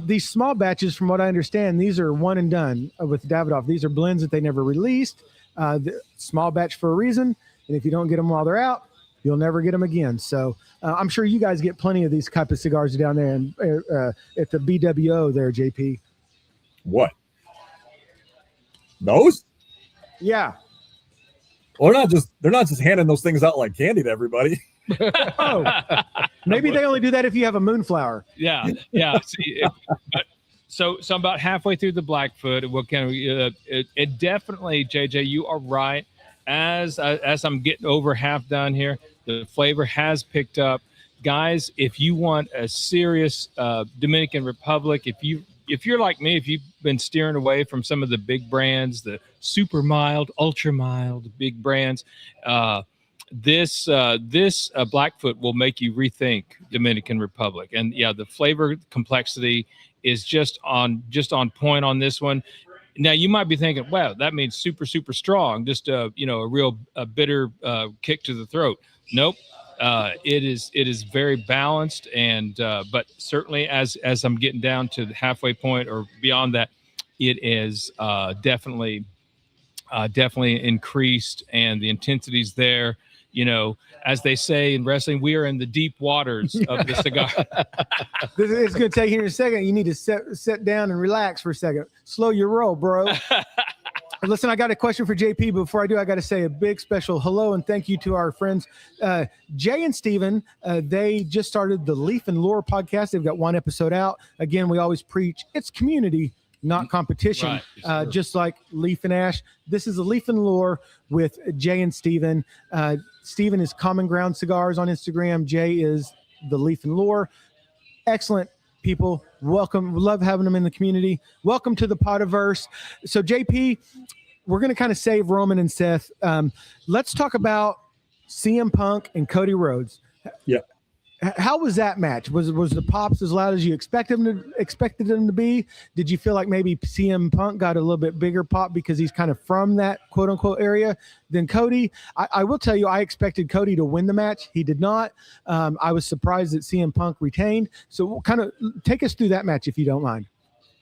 these small batches, from what I understand, these are one and done with Davidoff. These are blends that they never released. The small batch for a reason. And if you don't get them while they're out, you'll never get them again. So I'm sure you guys get plenty of these type of cigars down there and at the BWO there, JP. What? Those? Yeah. Well, they're not just handing those things out like candy to everybody. Oh, maybe they only do that if you have a moonflower. Yeah. See, so I'm about halfway through the Blackfoot. What kind of it definitely, JJ, you are right. As I'm getting over half done here, the flavor has picked up. Guys, if you want a serious Dominican Republic, if you're like me, if you've been steering away from some of the big brands, the super mild, ultra mild, big brands, this Blackfoot will make you rethink Dominican Republic. And yeah, the flavor complexity is just on point on this one. Now you might be thinking, wow, that means super, super strong, just a real bitter kick to the throat. Nope. It is very balanced, and but certainly as I'm getting down to the halfway point or beyond that, it is definitely increased, and the intensity's there. As they say in wrestling, we are in the deep waters of the cigar. It's going to take you in a second. You need to sit down and relax for a second. Slow your roll, bro. Listen, I got a question for JP. Before I do, I got to say a big special hello and thank you to our friends, Jay and Steven. They just started the Leaf and Lore podcast. They've got one episode out. Again, we always preach it's community, not competition. Right, sure. Just like Leaf and Ash. This is a Leaf and Lore with Jay and Steven. Steven is Common Ground Cigars on Instagram. Jay is the Leaf and Lore. Excellent people. Welcome. We love having them in the community. Welcome to the Potiverse. So JP, we're going to kind of save Roman and Seth. Let's talk about CM Punk and Cody Rhodes. Yeah. How was that match? Was the pops as loud as you expected them to be? Did you feel like maybe CM Punk got a little bit bigger pop because he's kind of from that quote unquote area than Cody? I will tell you, I expected Cody to win the match. He did not. I was surprised that CM Punk retained. So we'll kind of take us through that match if you don't mind.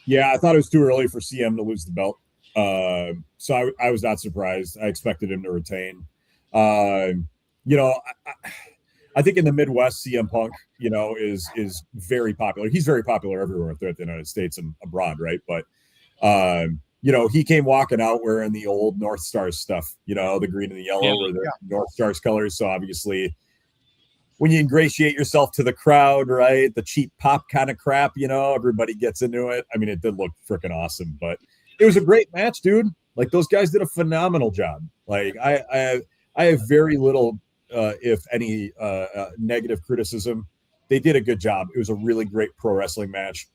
Yeah, I thought it was too early for CM to lose the belt. So I was not surprised. I expected him to retain. I think in the Midwest, CM Punk, is very popular. He's very popular everywhere throughout the United States and abroad, right? But, he came walking out wearing the old North Stars stuff, the green and the yellow or the North Stars colors. So obviously, when you ingratiate yourself to the crowd, right, the cheap pop kind of crap, everybody gets into it. I mean, it did look freaking awesome, but it was a great match, dude. Like, those guys did a phenomenal job. Like, I have very little if any negative criticism. They did a good job. It was a really great pro wrestling match.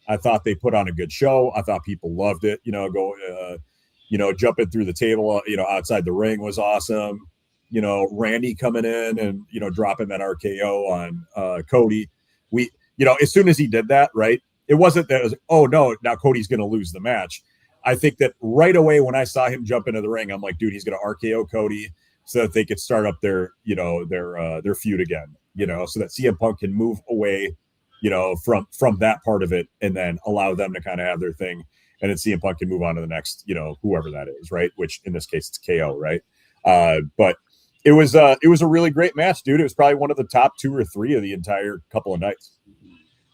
I thought they put on a good show. I thought people loved it. Jumping through the table, outside the ring was awesome. Randy coming in and, dropping that RKO on Cody. As soon as he did that, right, it wasn't that it was, oh no, now Cody's going to lose the match. I think that right away when I saw him jump into the ring, I'm like, dude, he's going to RKO Cody so that they could start up their feud again, so that CM Punk can move away, from that part of it and then allow them to kind of have their thing. And then CM Punk can move on to the next, whoever that is, right? Which in this case, it's KO, right? But it was a really great match, dude. It was probably one of the top 2 or 3 of the entire couple of nights.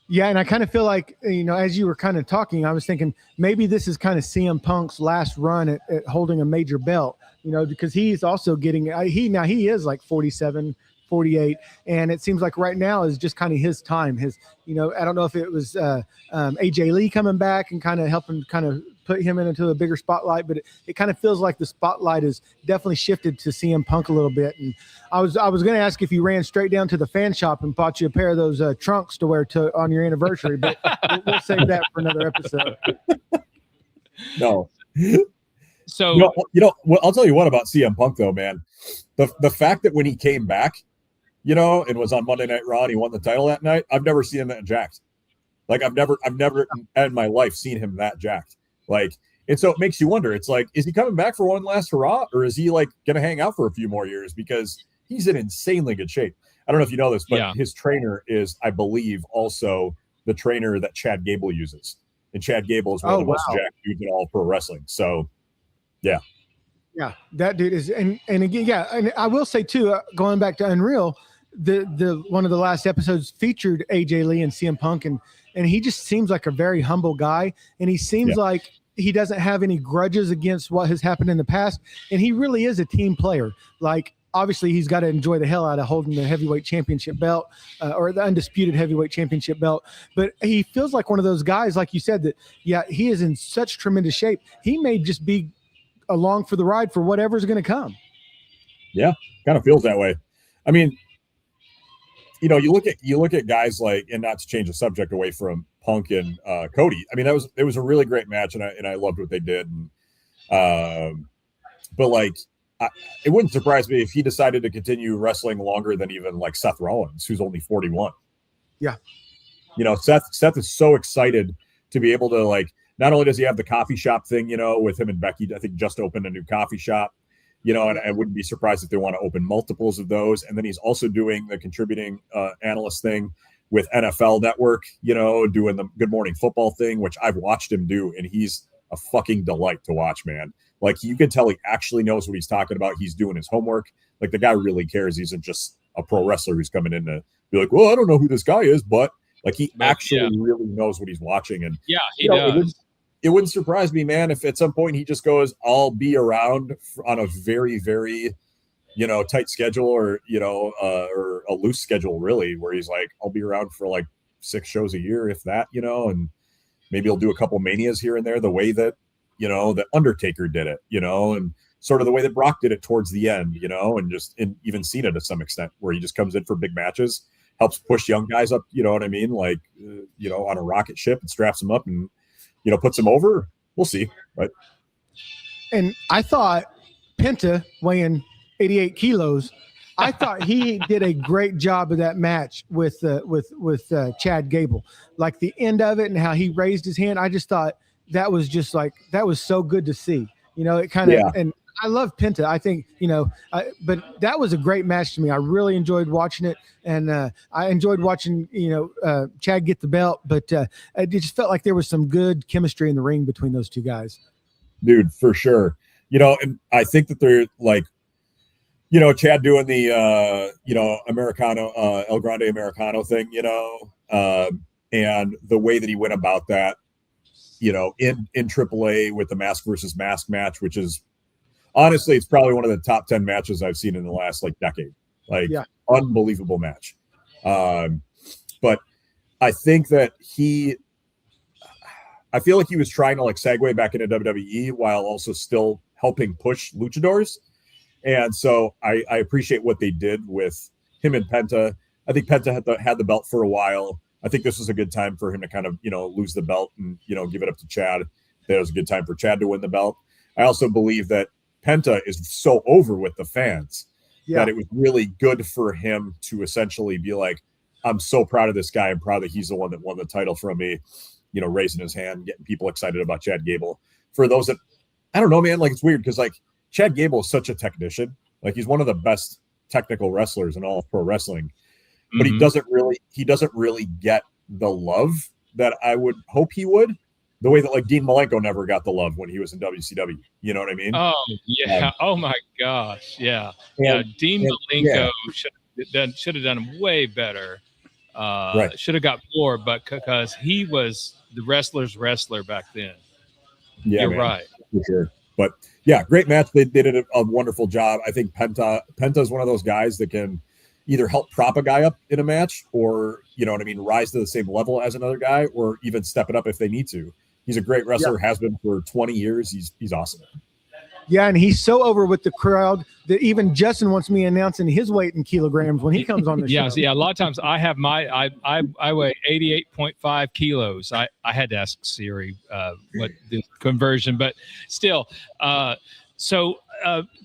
Yeah, and I kind of feel like, as you were kind of talking, I was thinking maybe this is kind of CM Punk's last run at holding a major belt, because he's also getting he is like 47, 48, and it seems like right now is just kind of his time. I don't know if it was AJ Lee coming back and kind of helping kind of put him into a bigger spotlight, but it kind of feels like the spotlight is definitely shifted to CM Punk a little bit. And I was going to ask if you ran straight down to the fan shop and bought you a pair of those trunks to wear on your anniversary, but we'll save that for another episode. No. So well, I'll tell you what about CM Punk though, man. The fact that when he came back, and was on Monday Night Raw and he won the title that night, I've never seen him that jacked. Like I've never in my life seen him that jacked. Like, and so it makes you wonder, it's like, is he coming back for one last hurrah, or is he like going to hang out for a few more years? Because he's in insanely good shape. I don't know if you know this, but his trainer is, I believe, also the trainer that Chad Gable uses. And Chad Gable is one of the most jacked dudes in all pro wrestling. So, yeah. Yeah, that dude is, and again, yeah, and I will say too, going back to Unreal, the one of the last episodes featured AJ Lee and CM Punk, and he just seems like a very humble guy, and he seems like he doesn't have any grudges against what has happened in the past, and he really is a team player. Like, obviously, he's got to enjoy the hell out of holding the heavyweight championship belt or the undisputed heavyweight championship belt. But he feels like one of those guys, like you said, that, yeah, he is in such tremendous shape. He may just be along for the ride for whatever's going to come. Yeah, kind of feels that way. I mean, you know, you look at guys like, and not to change the subject away from Punk and Cody. I mean, it was a really great match, and I loved what they did. And, but like, it wouldn't surprise me if he decided to continue wrestling longer than even like Seth Rollins, who's only 41. Yeah, you know, Seth is so excited to be able to, like, not only does he have the coffee shop thing, you know, with him and Becky, I think just opened a new coffee shop, you know, and I wouldn't be surprised if they want to open multiples of those. And then he's also doing the contributing analyst thing with NFL Network, you know, doing the Good Morning Football thing, which I've watched him do. And he's a fucking delight to watch, man. Like, you can tell he actually knows what he's talking about. He's doing his homework. Like, the guy really cares. He isn't just a pro wrestler who's coming in to be like, well, I don't know who this guy is, but like, he actually really knows what he's watching. And yeah, he does. It wouldn't surprise me, man, if at some point he just goes, I'll be around on a very, very, you know, tight schedule, or, you know, or a loose schedule, really, where he's like, I'll be around for like 6 shows a year, if that, you know, and maybe he'll do a couple manias here and there, the way that, you know, that Undertaker did it, you know, and sort of the way that Brock did it towards the end, you know, and just even Cena to some extent, where he just comes in for big matches, helps push young guys up, you know what I mean? Like, you know, on a rocket ship, and straps them up and, you know, puts them over. We'll see. Right. And I thought Penta, weighing 88 kilos, I thought he did a great job of that match with Chad Gable. Like, the end of it and how he raised his hand, I just thought that was just like, that was so good to see. You know, it kind of, and I love Penta. I think, you know, but that was a great match to me. I really enjoyed watching it, and I enjoyed watching, you know, Chad get the belt. But it just felt like there was some good chemistry in the ring between those two guys. Dude, for sure. You know, and I think that they're like, you know, Chad doing the, you know, Americano, El Grande Americano thing, you know, and the way that he went about that, you know, in AAA with the mask versus mask match, which is, honestly, it's probably one of the top 10 matches I've seen in the last like decade. Like, unbelievable match. But I think that I feel like he was trying to like segue back into WWE while also still helping push luchadors. And so I appreciate what they did with him and Penta. I think Penta had the belt for a while. I think this was a good time for him to kind of, you know, lose the belt and, you know, give it up to Chad. That was a good time for Chad to win the belt. I also believe that Penta is so over with the fans that it was really good for him to essentially be like, I'm so proud of this guy. I'm proud that he's the one that won the title from me, you know, raising his hand, getting people excited about Chad Gable. For those that, I don't know, man, like, it's weird because like Chad Gable is such a technician. Like, he's one of the best technical wrestlers in all of pro wrestling, but he doesn't really get the love that I would hope he would. The way that like Dean Malenko never got the love when he was in WCW. You know what I mean? Oh, yeah. Oh, my gosh. Yeah. Dean Malenko should have done way better. Should have got more, but because he was the wrestler's wrestler back then. Yeah, you're right. For sure. But yeah, great match. They did a wonderful job. I think Penta is one of those guys that can either help prop a guy up in a match, or, you know what I mean, rise to the same level as another guy, or even step it up if they need to. He's a great wrestler, has been for 20 years. He's awesome. Yeah, and he's so over with the crowd that even Justin wants me announcing his weight in kilograms when he comes on the show. Yeah, a lot of times I have I weigh 88.5 kilos. I had to ask Siri what the conversion, but still. So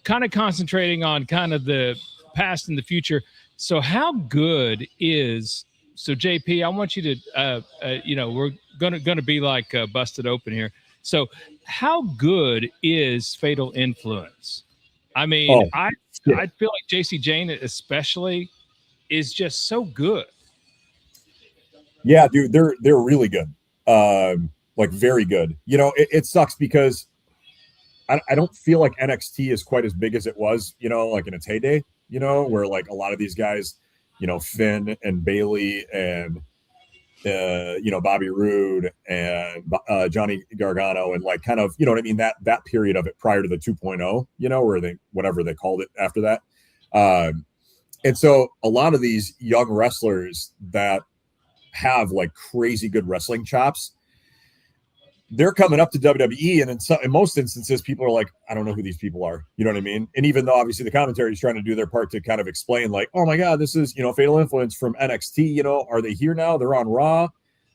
kind of concentrating on kind of the past and the future. So how good is – so, JP, I want you to, you know, we're gonna be like busted open here. So, how good is Fatal Influence? I mean, I feel like JC Jane especially is just so good. Yeah, dude, they're really good, like very good. You know, it sucks because I don't feel like NXT is quite as big as it was, you know, like in its heyday, you know, where like a lot of these guys, you know, Finn and Bailey and you know, Bobby Roode and Johnny Gargano, and like kind of, you know what I mean, that period of it prior to the 2.0, you know, or whatever they called it after that. And so a lot of these young wrestlers that have like crazy good wrestling chops, they're coming up to WWE, and in most instances, people are like, I don't know who these people are. You know what I mean? And even though obviously the commentary is trying to do their part to kind of explain, like, oh my God, this is, you know, Fatal Influence from NXT. You know, are they here now? They're on Raw.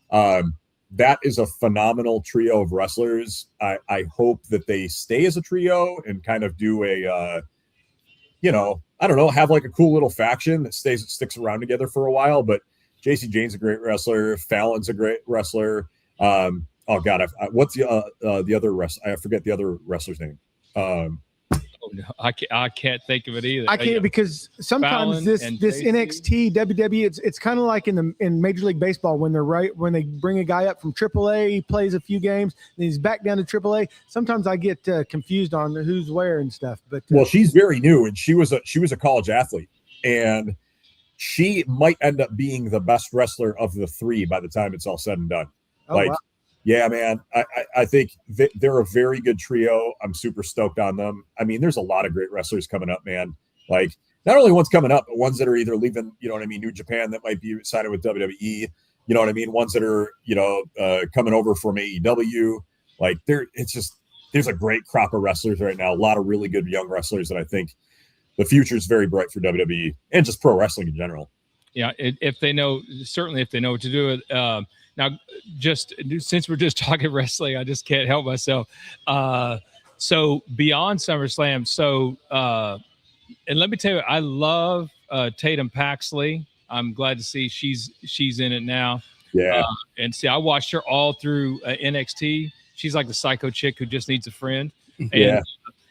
That is a phenomenal trio of wrestlers. I hope that they stay as a trio and kind of do a, you know, I don't know, have like a cool little faction that sticks around together for a while. But JC Jane's a great wrestler. Fallon's a great wrestler. Oh God, what's the other wrestler? I forget the other wrestler's name. I can't think of it either. I can't, because sometimes this NXT WWE, it's kind of like in Major League Baseball when they bring a guy up from AAA, he plays a few games, and he's back down to AAA. Sometimes I get confused on who's where and stuff. But well, she's very new, and she was a college athlete, and she might end up being the best wrestler of the three by the time it's all said and done. Oh, like. wow. Yeah, man, I think they're a very good trio. I'm super stoked on them. I mean, there's a lot of great wrestlers coming up, man. Like, not only ones coming up, but ones that are either leaving, you know what I mean, New Japan that might be signing with WWE, you know what I mean? Ones that are, you know, coming over from AEW. Like, there's a great crop of wrestlers right now. A lot of really good young wrestlers that I think the future is very bright for WWE and just pro wrestling in general. Yeah, if they know what to do with now, just since we're just talking wrestling, I just can't help myself. So beyond SummerSlam, and let me tell you, I love Tatum Paxley. I'm glad to see she's in it now. Yeah. And see, I watched her all through NXT. She's like the psycho chick who just needs a friend. And, yeah.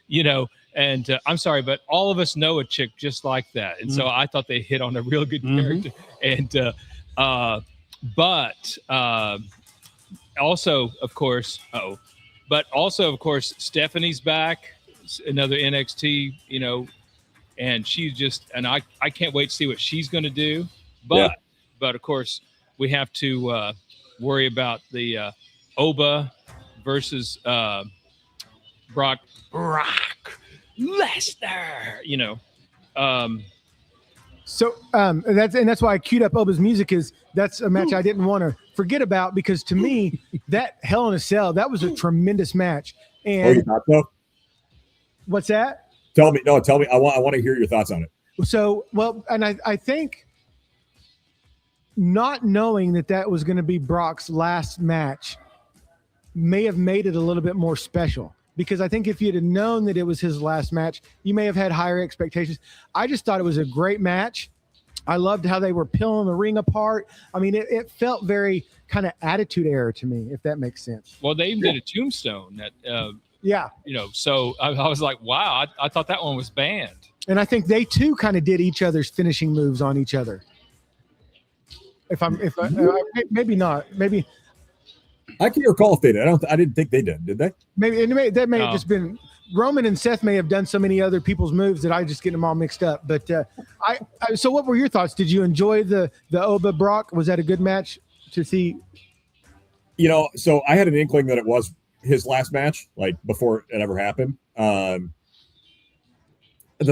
You know, and I'm sorry, but all of us know a chick just like that. And so I thought they hit on a real good character. And But also, of course, Stephanie's back, another NXT, you know, and she's just, and I can't wait to see what she's going to do. But of course, we have to worry about the Oba versus Brock Lesnar, you know. So that's why I queued up Oba's music, is that's a match I didn't want to forget about, because to me, that Hell in a Cell, that was a tremendous match. And you thought so? What's that? Tell me. I want to hear your thoughts on it. So, well, and I think not knowing that was going to be Brock's last match may have made it a little bit more special. Because I think if you'd have known that it was his last match, you may have had higher expectations. I just thought it was a great match. I loved how they were peeling the ring apart. I mean, it felt very kind of Attitude Era to me, if that makes sense. Well, they even did a tombstone that, you know, so I was like, wow, I thought that one was banned. And I think they too kind of did each other's finishing moves on each other. Maybe not, maybe. I can't recall if they did. I didn't think they did they? Maybe that may have just been Roman and Seth may have done so many other people's moves that I just get them all mixed up. But so what were your thoughts? Did you enjoy the Oba Brock? Was that a good match to see? You know, so I had an inkling that it was his last match, like before it ever happened. The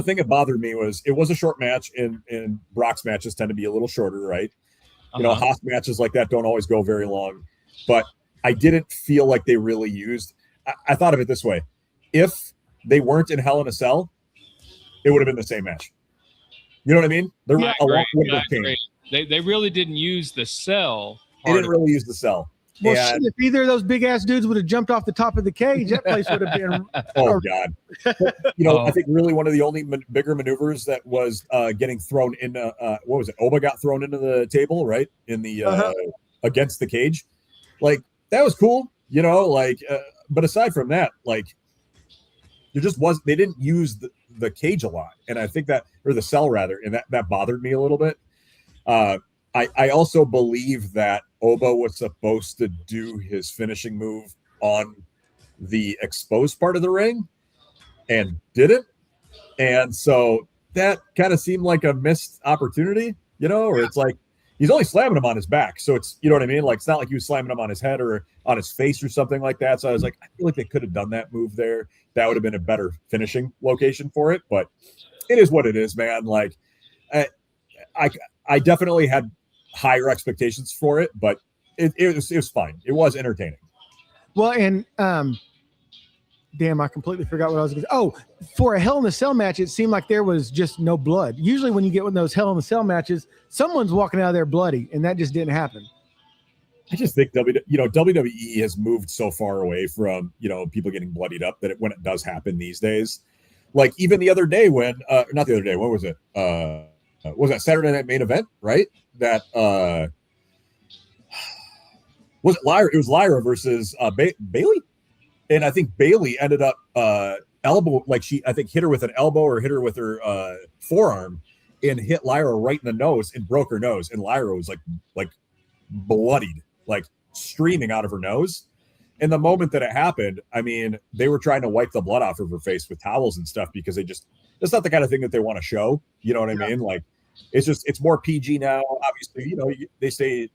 thing that bothered me was it was a short match, and Brock's matches tend to be a little shorter, right? You know, Haas matches like that don't always go very long, but I didn't feel like they really used. I thought of it this way: if they weren't in Hell in a Cell, it would have been the same match. You know what I mean? They really didn't use the cell. They didn't really use the cell. Well, shit, if either of those big ass dudes would have jumped off the top of the cage, that place would have been. Oh God! You know, I think really one of the only bigger maneuvers that was getting thrown in. What was it? Oba got thrown into the table, right? In the against the cage, like that was cool. You know, like, but aside from that, like, there just was. They didn't use the cage a lot, and I think that, or the cell rather, and that bothered me a little bit. I also believe that Oba was supposed to do his finishing move on the exposed part of the ring, and didn't. And so that kind of seemed like a missed opportunity, you know, or it's like he's only slamming him on his back. So it's, you know what I mean? Like, it's not like he was slamming him on his head or on his face or something like that. So I was like, I feel like they could have done that move there. That would have been a better finishing location for it. But it is what it is, man. Like, I definitely had higher expectations for it, but it was fine. It was entertaining. Well, and damn, I completely forgot what I was going to say. Oh, for a Hell in a Cell match, it seemed like there was just no blood. Usually when you get one of those Hell in a Cell matches, someone's walking out of there bloody, and that just didn't happen. I just think WWE has moved so far away from, you know, people getting bloodied up that when it does happen these days, like even the other day when, not the other day, when was it? Was that Saturday Night Main Event, right? That was it Lyra? It was Lyra versus Bailey, and I think Bailey ended up elbow, like I think hit her with an elbow or hit her with her forearm, and hit Lyra right in the nose and broke her nose, and Lyra was like bloodied, like streaming out of her nose. And the moment that it happened, I mean, they were trying to wipe the blood off of her face with towels and stuff because that's not the kind of thing that they want to show. You know what I mean? Like, it's more PG now. Obviously, you know, they say,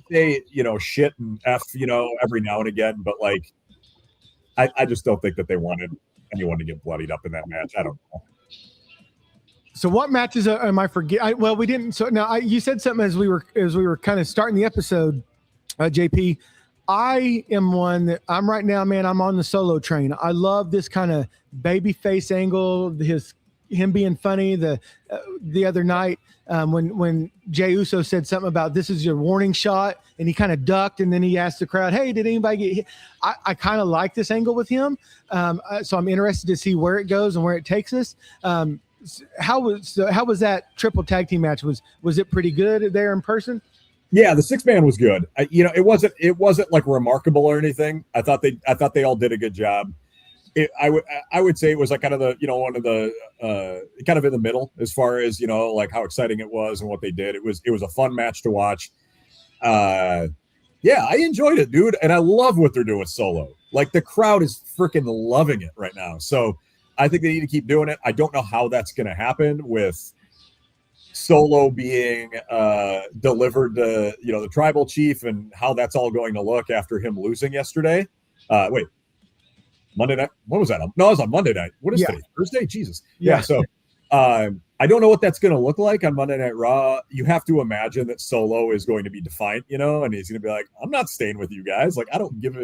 you know, shit and F, you know, every now and again. But like, I just don't think that they wanted anyone to get bloodied up in that match. I don't know. So what matches am I forget? Well, we didn't. So now you said something as we were kind of starting the episode, JP. I am one that I'm right now, man. I'm on the Solo train. I love this kind of baby face angle. Him being funny. The other night when Jey Uso said something about this is your warning shot, and he kind of ducked, and then he asked the crowd, "Hey, did anybody get hit?" I kind of like this angle with him, so I'm interested to see where it goes and where it takes us. How was that triple tag team match? Was it pretty good there in person? Yeah, the 6-man was good. You know, it wasn't like remarkable or anything. I thought they all did a good job. I would say it was like kind of the, you know, one of the kind of in the middle as far as, you know, like how exciting it was and what they did. It was a fun match to watch. Yeah, I enjoyed it, dude, and I love what they're doing with Solo. Like, the crowd is freaking loving it right now. So I think they need to keep doing it. I don't know how that's going to happen with Solo being delivered to, you know, the tribal chief, and how that's all going to look after him losing yesterday. Wait, Monday night? What was that? No, it was on Monday night. What is today? Thursday? Jesus. Yeah. So I don't know what that's going to look like on Monday Night Raw. You have to imagine that Solo is going to be defiant, you know, and he's going to be like, "I'm not staying with you guys. Like, I don't give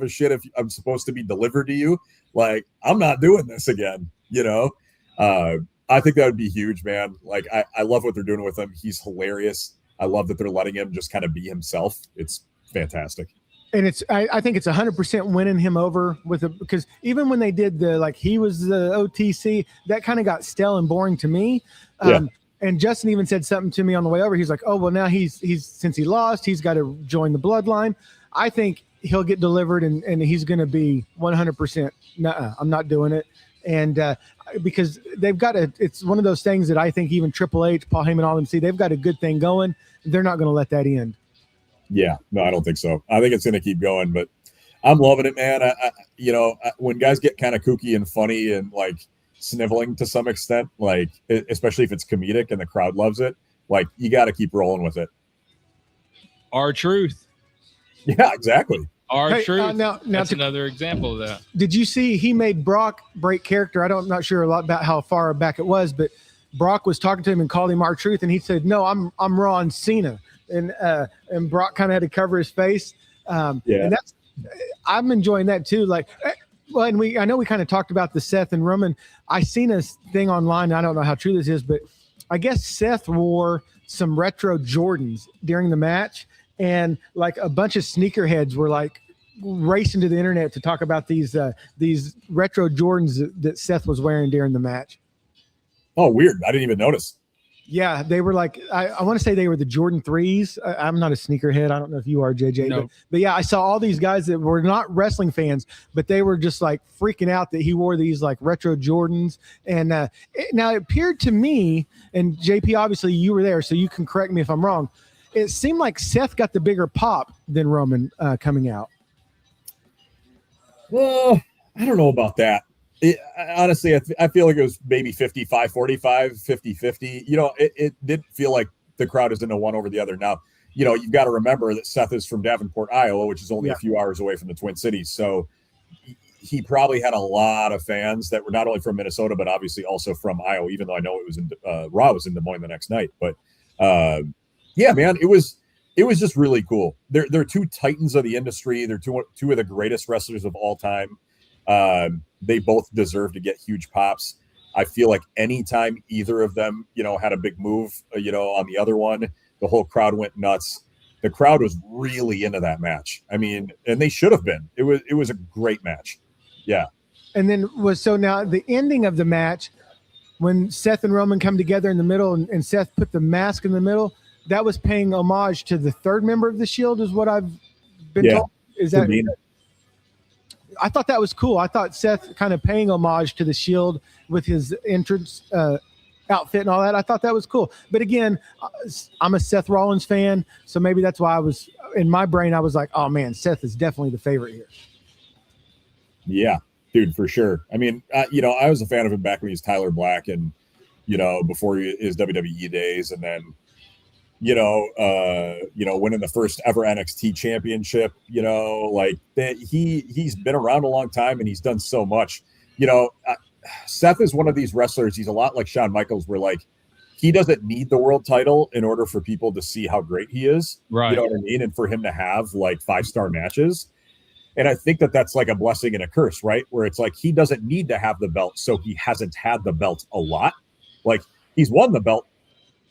a shit if I'm supposed to be delivered to you. Like, I'm not doing this again." You know, I think that would be huge, man. Like, I love what they're doing with him. He's hilarious. I love that they're letting him just kind of be himself. It's fantastic. And I think it's 100% winning him over because even when they did he was the OTC, that kind of got stale and boring to me. And Justin even said something to me on the way over. He's like, "Oh, well, now he's since he lost, he's got to join the bloodline." I think he'll get delivered and he's going to be 100%. Nuh-uh, I'm not doing it. And because they've got it's one of those things that I think even Triple H, Paul Heyman, all them see, they've got a good thing going. They're not going to let that end. Yeah, no, I don't think so. I think it's going to keep going, but I'm loving it, man. When guys get kind of kooky and funny and like sniveling to some extent, like especially if it's comedic and the crowd loves it, like you got to keep rolling with it. R-Truth. Yeah, exactly. R-Truth. Now that's another example of that. Did you see he made Brock break character? I'm not sure a lot about how far back it was, but Brock was talking to him and called him R-Truth, and he said, "No, I'm Ron Cena." And Brock kind of had to cover his face. And I'm enjoying that too. Like, well, and I know we kind of talked about the Seth and Roman. I seen a thing online. I don't know how true this is, but I guess Seth wore some retro Jordans during the match, and like a bunch of sneakerheads were like racing to the internet to talk about these retro Jordans that Seth was wearing during the match. Oh, weird. I didn't even notice. Yeah, they were like, I want to say they were the Jordan 3s. I'm not a sneakerhead. I don't know if you are, JJ. No. But yeah, I saw all these guys that were not wrestling fans, but they were just like freaking out that he wore these like retro Jordans. And now it appeared to me, and JP, obviously you were there, so you can correct me if I'm wrong. It seemed like Seth got the bigger pop than Roman coming out. Well, I don't know about that. Honestly, I feel like it was maybe 55-45, 50-50. You know, it didn't feel like the crowd is into one over the other. Now, you know, you've got to remember that Seth is from Davenport, Iowa, which is only a few hours away from the Twin Cities. So he probably had a lot of fans that were not only from Minnesota, but obviously also from Iowa, even though I know it was in Raw was in Des Moines the next night. But yeah, man, it was just really cool. They're two titans of the industry. They're two of the greatest wrestlers of all time. They both deserve to get huge pops. I feel like anytime either of them, you know, had a big move, you know, on the other one, the whole crowd went nuts. The crowd was really into that match. I mean, and they should have been. It was a great match. Yeah. And then now the ending of the match, when Seth and Roman come together in the middle and Seth put the mask in the middle, that was paying homage to the third member of the Shield, is what I've been told. Is that? I thought that was cool. I thought Seth kind of paying homage to the Shield with his entrance outfit and all that. I thought that was cool. But again, I'm a Seth Rollins fan, so maybe that's why I was in my brain. I was like, oh man, Seth is definitely the favorite here. Yeah, dude, for sure. I mean, you know, I was a fan of him back when he was Tyler Black and, you know, before his WWE days, and then, you know, winning the first ever NXT championship, you know, like that. He's been around a long time and he's done so much. You know, Seth is one of these wrestlers. He's a lot like Shawn Michaels, where like he doesn't need the world title in order for people to see how great he is. Right. You know what I mean? And for him to have like 5-star matches. And I think that that's like a blessing and a curse, right? Where it's like he doesn't need to have the belt, so he hasn't had the belt a lot. Like he's won the belt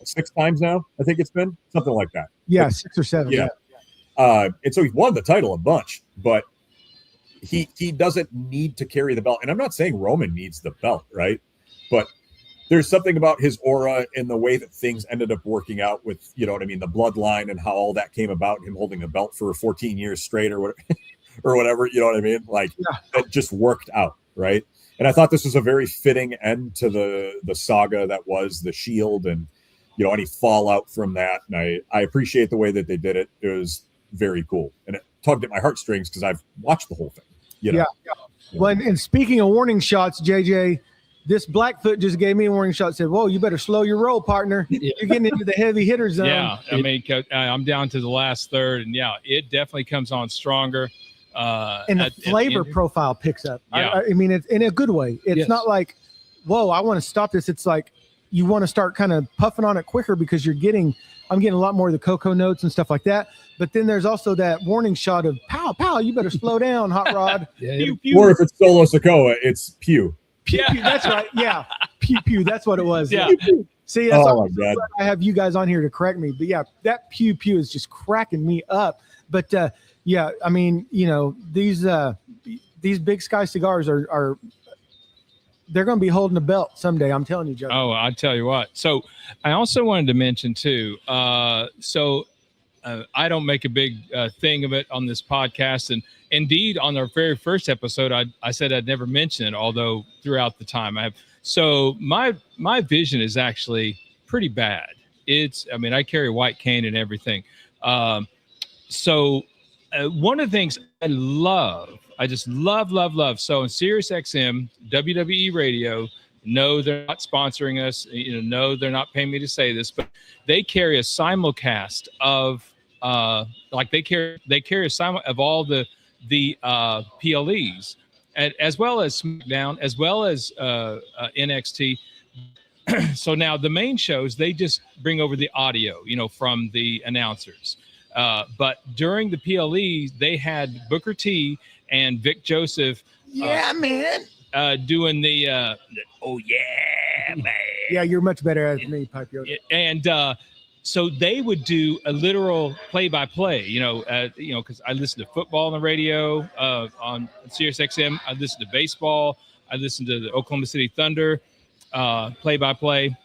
6 times now, I think it's been something like that. Yeah, 6 or 7. Yeah. And so he's won the title a bunch, but he doesn't need to carry the belt. And I'm not saying Roman needs the belt, right? But there's something about his aura and the way that things ended up working out with, you know what I mean, the bloodline and how all that came about, him holding the belt for 14 years straight or whatever, you know what I mean? Like that just worked out, right? And I thought this was a very fitting end to the saga that was the Shield and, you know, any fallout from that. And I appreciate the way that they did it. It was very cool. And it tugged at my heartstrings because I've watched the whole thing. You know? Yeah. Well, and speaking of warning shots, JJ, this Blackfoot just gave me a warning shot. Said, "Whoa, you better slow your roll, partner. You're getting into the heavy hitter zone." Yeah, I mean, I'm down to the last third, and yeah, it definitely comes on stronger. And the flavor profile picks up. Yeah. I mean, it's in a good way. It's not like, whoa, I want to stop this. It's like you want to start kind of puffing on it quicker because I'm getting a lot more of the cocoa notes and stuff like that. But then there's also that warning shot of pow, pow, you better slow down, hot rod. Pew, pew. Or if it's Solo Sokoa, it's pew. Pew, pew, that's right. Yeah. Pew, pew. That's what it was. Yeah. See, that's I have you guys on here to correct me. But yeah, that pew, pew is just cracking me up. But yeah, I mean, you know, these Big Sky cigars are they're going to be holding a belt someday. I'm telling you, Joe. Oh, I'll tell you what. So I also wanted to mention too, I don't make a big thing of it on this podcast. And indeed, on our very first episode, I said I'd never mention it, although throughout the time I have. So my vision is actually pretty bad. I carry a white cane and everything. So one of the things I just love. So on Sirius XM, WWE Radio, no, they're not sponsoring us. You know, no, they're not paying me to say this, but they carry a simulcast of they carry of all the PLEs, as well as SmackDown, as well as NXT. So now the main shows, they just bring over the audio, you know, from the announcers. But during the PLE, they had Booker T and Vic Joseph. Man. Doing the oh yeah, man. Yeah, you're much better at me, Pipe Yoda. And so they would do a literal play-by-play, you know, because I listen to football on the radio on Sirius XM. I listen to baseball. I listen to the Oklahoma City Thunder play-by-play.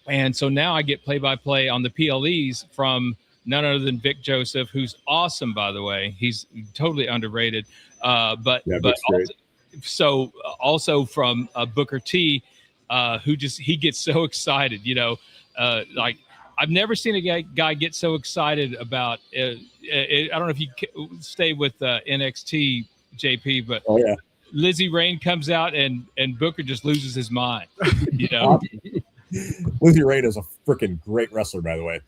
And so now I get play-by-play on the PLEs from none other than Vic Joseph, who's awesome, by the way. He's totally underrated. But also from Booker T, who he gets so excited, you know, like I've never seen a guy get so excited about I don't know if you stay with NXT, JP, but Lizzie Rain comes out and Booker just loses his mind. You know, Lizzie Rain is a freaking great wrestler, by the way.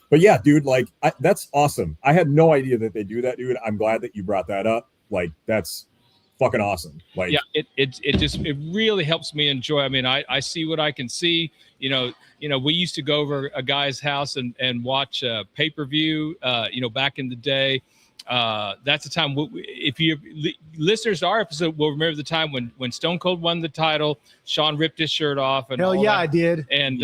But yeah, dude, like that's awesome. I had no idea that they do that, dude. I'm glad that you brought that up. Like that's fucking awesome. Like, yeah, it really helps me enjoy. I mean, I see what I can see. You know, we used to go over a guy's house and watch pay-per-view. You know, back in the day. That's the time. If you listeners to our episode will remember the time when Stone Cold won the title, Shawn ripped his shirt off, and hell yeah, that. I did. And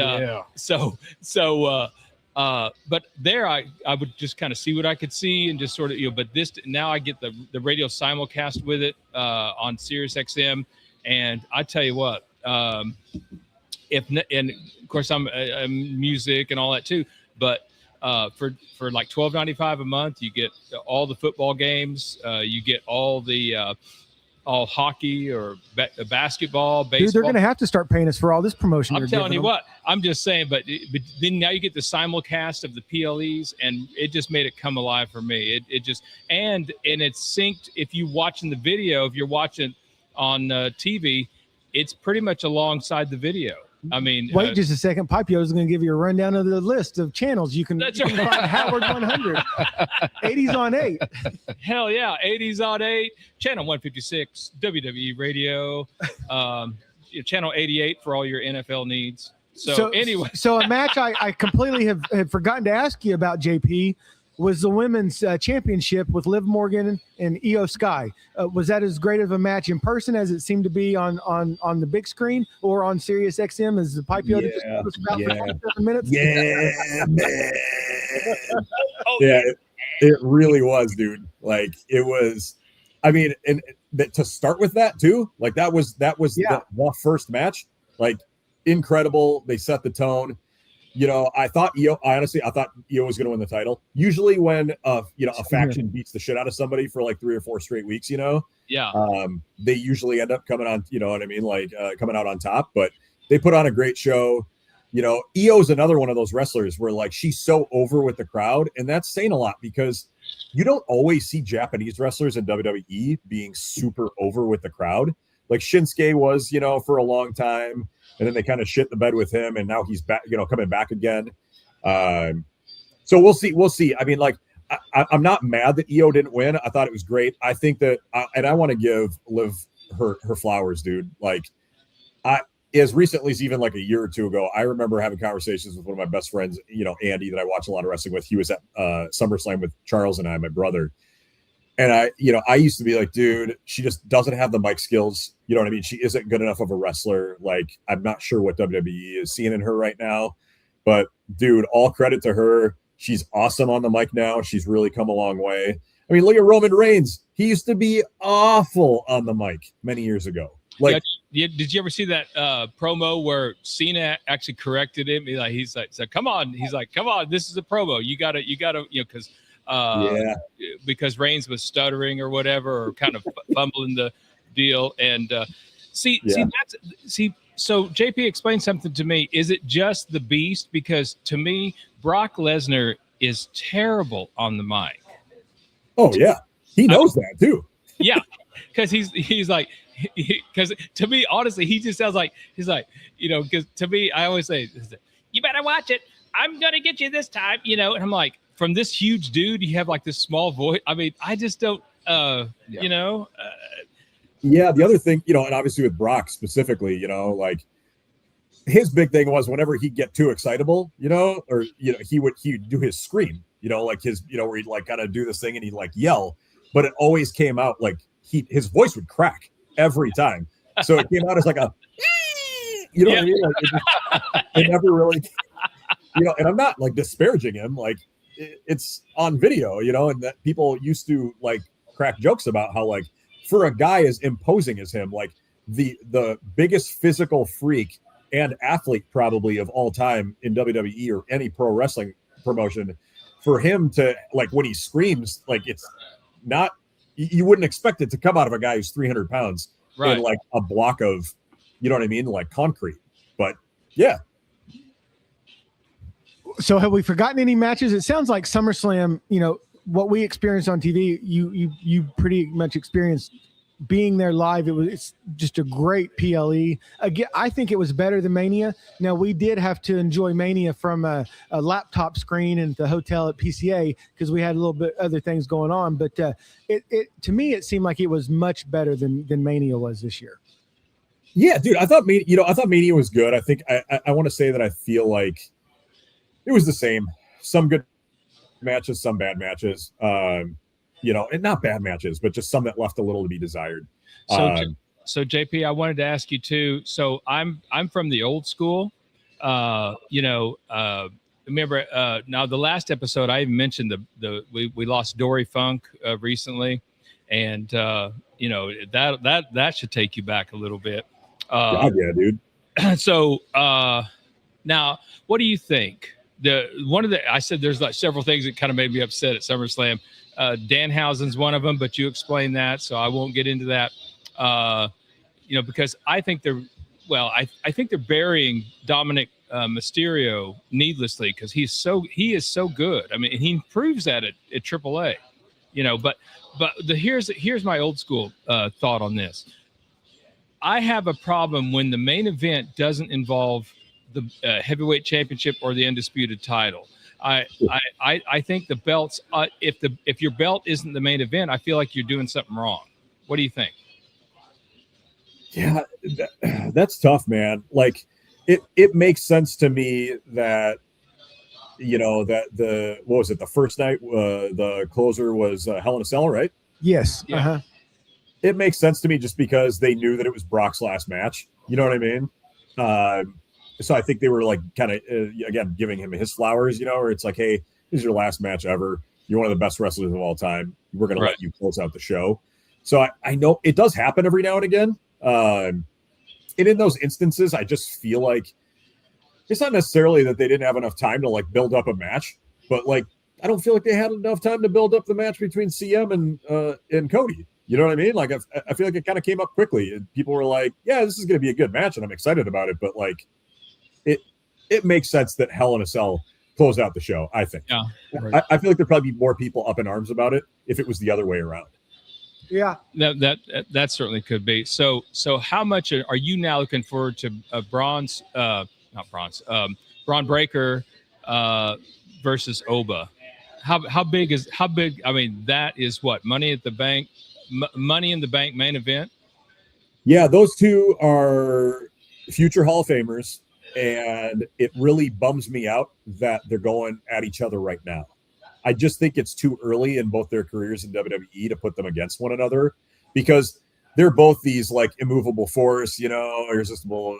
but there I would just kind of see what I could see and just sort of, you know, but this now I get the radio simulcast with it on Sirius XM, and I tell you what, and of course I'm music and all that too, but for like $12.95 a month, you get all the football games, you get all the all hockey or basketball, baseball. Dude, they're going to have to start paying us for all this promotion. I'm telling you what, I'm just saying, but then now you get the simulcast of the PLEs, and it just made it come alive for me. It just, and it's synced. If you watching the video, if you're watching on TV, it's pretty much alongside the video. I mean, wait just a second. Pipio is going to give you a rundown of the list of channels you can find Howard 100, 80s on 8. Hell yeah, 80s on 8, channel 156, WWE Radio, channel 88 for all your NFL needs. So anyway, so a match I completely have forgotten to ask you about, JP, was the women's championship with Liv Morgan and Io Sky. Was that as great of a match in person as it seemed to be on the big screen or on Sirius XM as the Pipio just told us about for 27 minutes? Yeah, man. Yeah, it really was, dude. Like it was. I mean, and to start with that too, like that was the first match. Like incredible. They set the tone. You know, I thought Io was going to win the title. Usually when a faction beats the shit out of somebody for like 3 or 4 straight weeks, you know, they usually end up coming on, you know what I mean? Like coming out on top, but they put on a great show. You know, Io's another one of those wrestlers where like, she's so over with the crowd, and that's saying a lot because you don't always see Japanese wrestlers in WWE being super over with the crowd. Like Shinsuke was, you know, for a long time. And then they kind of shit the bed with him, and now he's back, you know, coming back again. So we'll see. I mean, like, I'm not mad that Io didn't win. I thought it was great. I think that, and I want to give Liv her flowers, dude. Like, as recently as even like a year or two ago, I remember having conversations with one of my best friends, you know, Andy, that I watch a lot of wrestling with. He was at SummerSlam with Charles and I, my brother. And I used to be like, dude, she just doesn't have the mic skills. You know what I mean? She isn't good enough of a wrestler. Like, I'm not sure what WWE is seeing in her right now. But, dude, all credit to her. She's awesome on the mic now. She's really come a long way. I mean, look at Roman Reigns. He used to be awful on the mic many years ago. Like, did you ever see that promo where Cena actually corrected him? He's like, come on. He's like, come on. This is a promo. You gotta, you know, because Reigns was stuttering or whatever, or kind of fumbling the deal. And so JP explained something to me. Is it just the Beast? Because to me, Brock Lesnar is terrible on the mic. Oh yeah, he knows that too. Yeah, because he's like, because to me, honestly, he just sounds like he's like, you know, because to me, I always say, you better watch it. I'm gonna get you this time, you know. And I'm like, from this huge dude, you have like this small voice. I mean, I just don't, you know. Yeah, the other thing, you know, and obviously with Brock specifically, you know, like his big thing was whenever he'd get too excitable, you know, or, you know, he'd do his scream, you know, like his, you know, where he'd like kind of do this thing and he'd like yell, but it always came out like his voice would crack every time. So it came out as like a, you know what I mean? Like it never really, you know, and I'm not like disparaging him. Like it's on video, you know, and that people used to like crack jokes about how like for a guy as imposing as him, like the biggest physical freak and athlete probably of all time in WWE or any pro wrestling promotion, for him to like when he screams, like it's not, you wouldn't expect it to come out of a guy who's 300 pounds right. in like a block of, you know what I mean? Like concrete, but yeah. So have we forgotten any matches? It sounds like SummerSlam, you know, what we experienced on TV, you pretty much experienced being there live, it's just a great PLE. Again, I think it was better than Mania. Now, we did have to enjoy Mania from a laptop screen and the hotel at PCA because we had a little bit other things going on. But it to me, it seemed like it was much better than Mania was this year. Yeah, dude, I thought Mania was good. I think I want to say that I feel like it was the same. Some good matches, some bad matches. And not bad matches, but just some that left a little to be desired. So JP, I wanted to ask you too. So I'm from the old school. Remember now the last episode I even mentioned we lost Dory Funk recently, and that should take you back a little bit. Yeah, dude. So now, what do you think? I said there's like several things that kind of made me upset at SummerSlam. Danhausen's one of them, but you explained that, so I won't get into that. Because I think I think they're burying Dominic Mysterio needlessly because he is so good. I mean, he proves that at AAA. But here's my old school thought on this. I have a problem when the main event doesn't involve the heavyweight championship or the undisputed title. I think the belts. If your belt isn't the main event, I feel like you're doing something wrong. What do you think? Yeah, that's tough, man. Like, it makes sense to me that that what was it? The first night, the closer was Hell in a Cell, right? Yes. Yeah. Uh-huh. It makes sense to me just because they knew that it was Brock's last match. You know what I mean? So I think they were like kind of, again, giving him his flowers, where it's like, hey, this is your last match ever. You're one of the best wrestlers of all time. We're going to let you close out the show. So I know it does happen every now and again. And in those instances, I just feel like it's not necessarily that they didn't have enough time to like build up a match, but like, I don't feel like they had enough time to build up the match between CM and Cody. You know what I mean? Like, I feel like it kind of came up quickly and people were like, yeah, this is going to be a good match and I'm excited about it. But like, it makes sense that Hell in a Cell closed out the show, I think. Yeah, right. I feel like there'd probably be more people up in arms about it if it was the other way around. Yeah. That certainly could be. So how much are you now looking forward to Braun Breaker versus Oba? How big? I mean, that is what Money in the Bank main event. Yeah, those two are future Hall of Famers. And it really bums me out that they're going at each other right now. I just think it's too early in both their careers in WWE to put them against one another because they're both these like immovable force, irresistible,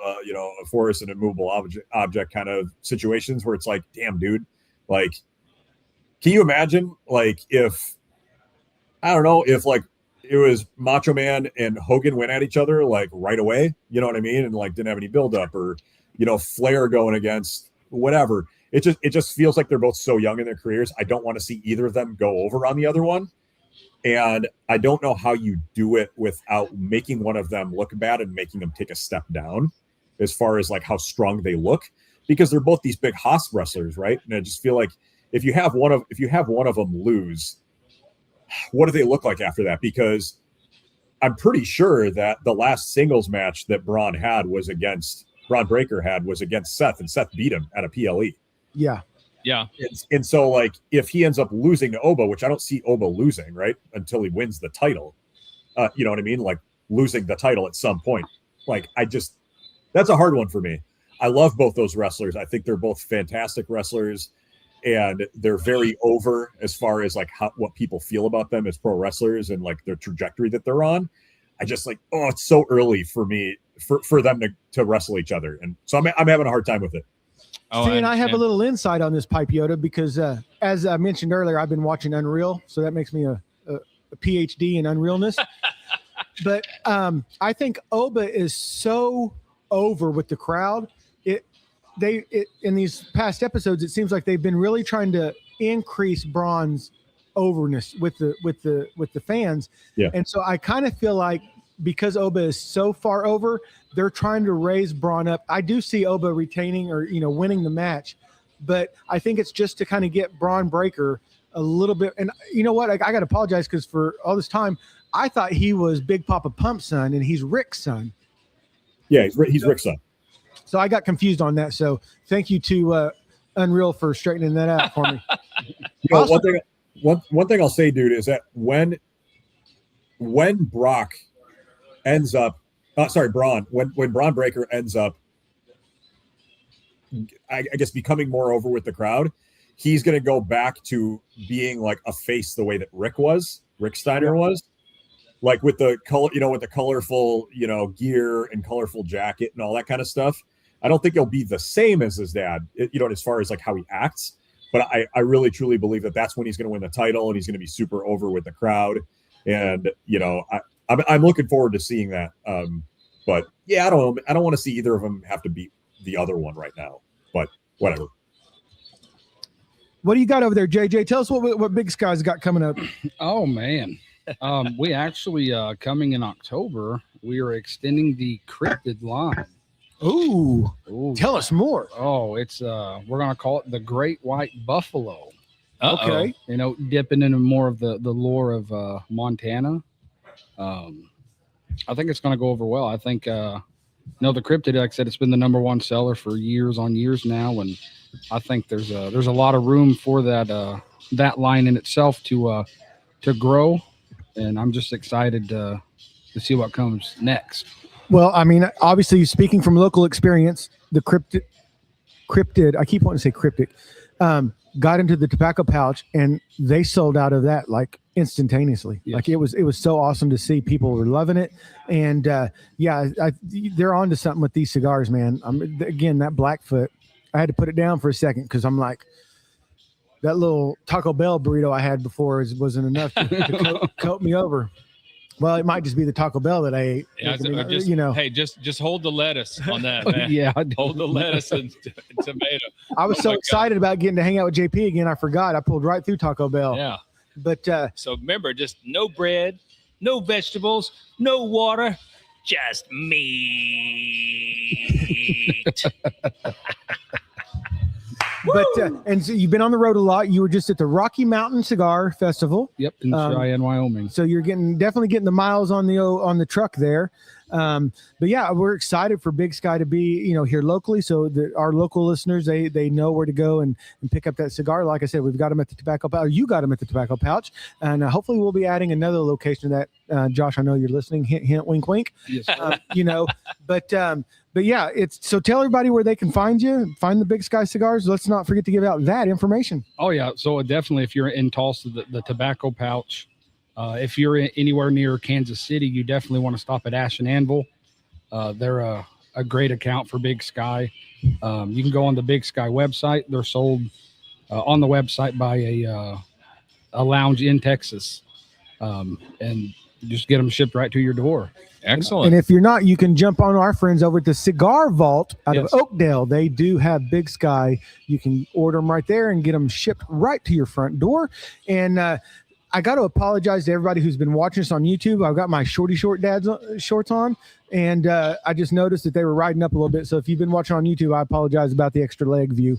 force and immovable object kind of situations where it's like, damn, dude, like, can you imagine like if like it was Macho Man and Hogan went at each other like right away, you know what I mean? And like didn't have any buildup or, Flair going against whatever. It just feels like they're both so young in their careers. I don't want to see either of them go over on the other one. And I don't know how you do it without making one of them look bad and making them take a step down as far as like how strong they look, because they're both these big Haas wrestlers, right? And I just feel like if you have one of them lose, what do they look like after that? Because I'm pretty sure that the last singles match that Braun Breaker had was against Seth, and Seth beat him at a PLE. Yeah. Yeah. And so like if he ends up losing to Oba, which I don't see Oba losing, right, until he wins the title, you know what I mean? Like losing the title at some point. Like that's a hard one for me. I love both those wrestlers. I think they're both fantastic wrestlers, and they're very over as far as like what people feel about them as pro wrestlers and like their trajectory that they're on. I just like, it's so early for me for them to wrestle each other. And so I'm having a hard time with it. Oh, See, and I have a little insight on this Pipe Yoda because as I mentioned earlier, I've been watching Unreal. So that makes me a PhD in unrealness. But I think Oba is so over with the crowd. In these past episodes, it seems like they've been really trying to increase Braun's overness with the fans. Yeah. And so I kind of feel like because Oba is so far over, they're trying to raise Braun up. I do see Oba retaining or winning the match, but I think it's just to kind of get Braun Breaker a little bit. And you know what? I got to apologize because for all this time, I thought he was Big Papa Pump's son, and he's Rick's son. Yeah, he's Rick's son. So I got confused on that. So thank you to Unreal for straightening that out for me. Also, one thing I'll say, dude, is that when Brock ends up, Braun, when Braun Breaker ends up, I guess, becoming more over with the crowd, he's going to go back to being like a face the way that Rick Steiner was, like with the color, with the colorful, gear and colorful jacket and all that kind of stuff. I don't think he'll be the same as his dad, as far as like how he acts. But I really truly believe that that's when he's going to win the title and he's going to be super over with the crowd. And I'm looking forward to seeing that. But yeah, I don't want to see either of them have to beat the other one right now. But whatever. What do you got over there, JJ? Tell us what Big Sky's got coming up. Oh man, we actually coming in October. We are extending the Cryptid line. Ooh, tell us more. Oh, it's we're gonna call it the Great White Buffalo. Okay, dipping into more of the lore of Montana. I think it's gonna go over well. I think the Cryptid, like I said, it's been the number one seller for years on years now, and I think there's a lot of room for that line in itself to grow, and I'm just excited to see what comes next. Well, I mean, obviously, speaking from local experience, the cryptid, I keep wanting to say cryptic, got into the tobacco pouch, and they sold out of that like instantaneously. Yes. Like it was so awesome to see. People were loving it, and they're on to something with these cigars, man. Again, that Blackfoot, I had to put it down for a second because I'm like, that little Taco Bell burrito I had before wasn't enough to coat me over. Well, it might just be the Taco Bell that I ate. Yeah, Hey, just hold the lettuce on that, man. Yeah, hold the lettuce and tomato. I was so excited about getting to hang out with JP again. I forgot. I pulled right through Taco Bell. Yeah. But so remember, just no bread, no vegetables, no water, just meat. But and so you've been on the road a lot. You were just at the Rocky Mountain Cigar Festival. Yep, in Cheyenne, Wyoming. So you're definitely getting the miles on the truck there. But yeah, we're excited for Big Sky to be here locally, so that our local listeners they know where to go and pick up that cigar. Like I said, we've got them at the Tobacco Pouch. You got them at the Tobacco Pouch, and hopefully we'll be adding another location to that. Josh, I know you're listening. Hint, hint, wink, wink. Yes. But yeah, so tell everybody where they can find you, find the Big Sky Cigars. Let's not forget to give out that information. Oh yeah, so definitely if you're in Tulsa, the Tobacco Pouch. If you're anywhere near Kansas City, you definitely want to stop at Ash and Anvil. They're a great account for Big Sky. You can go on the Big Sky website. They're sold on the website by a lounge in Texas, and just get them shipped right to your door. Excellent. And if you're not, you can jump on our friends over at the Cigar Vault out of Oakdale. They do have Big Sky. You can order them right there and get them shipped right to your front door. And I got to apologize to everybody who's been watching us on YouTube. I've got my shorty short dad's shorts on, and I just noticed that they were riding up a little bit. So if you've been watching on YouTube, I apologize about the extra leg view.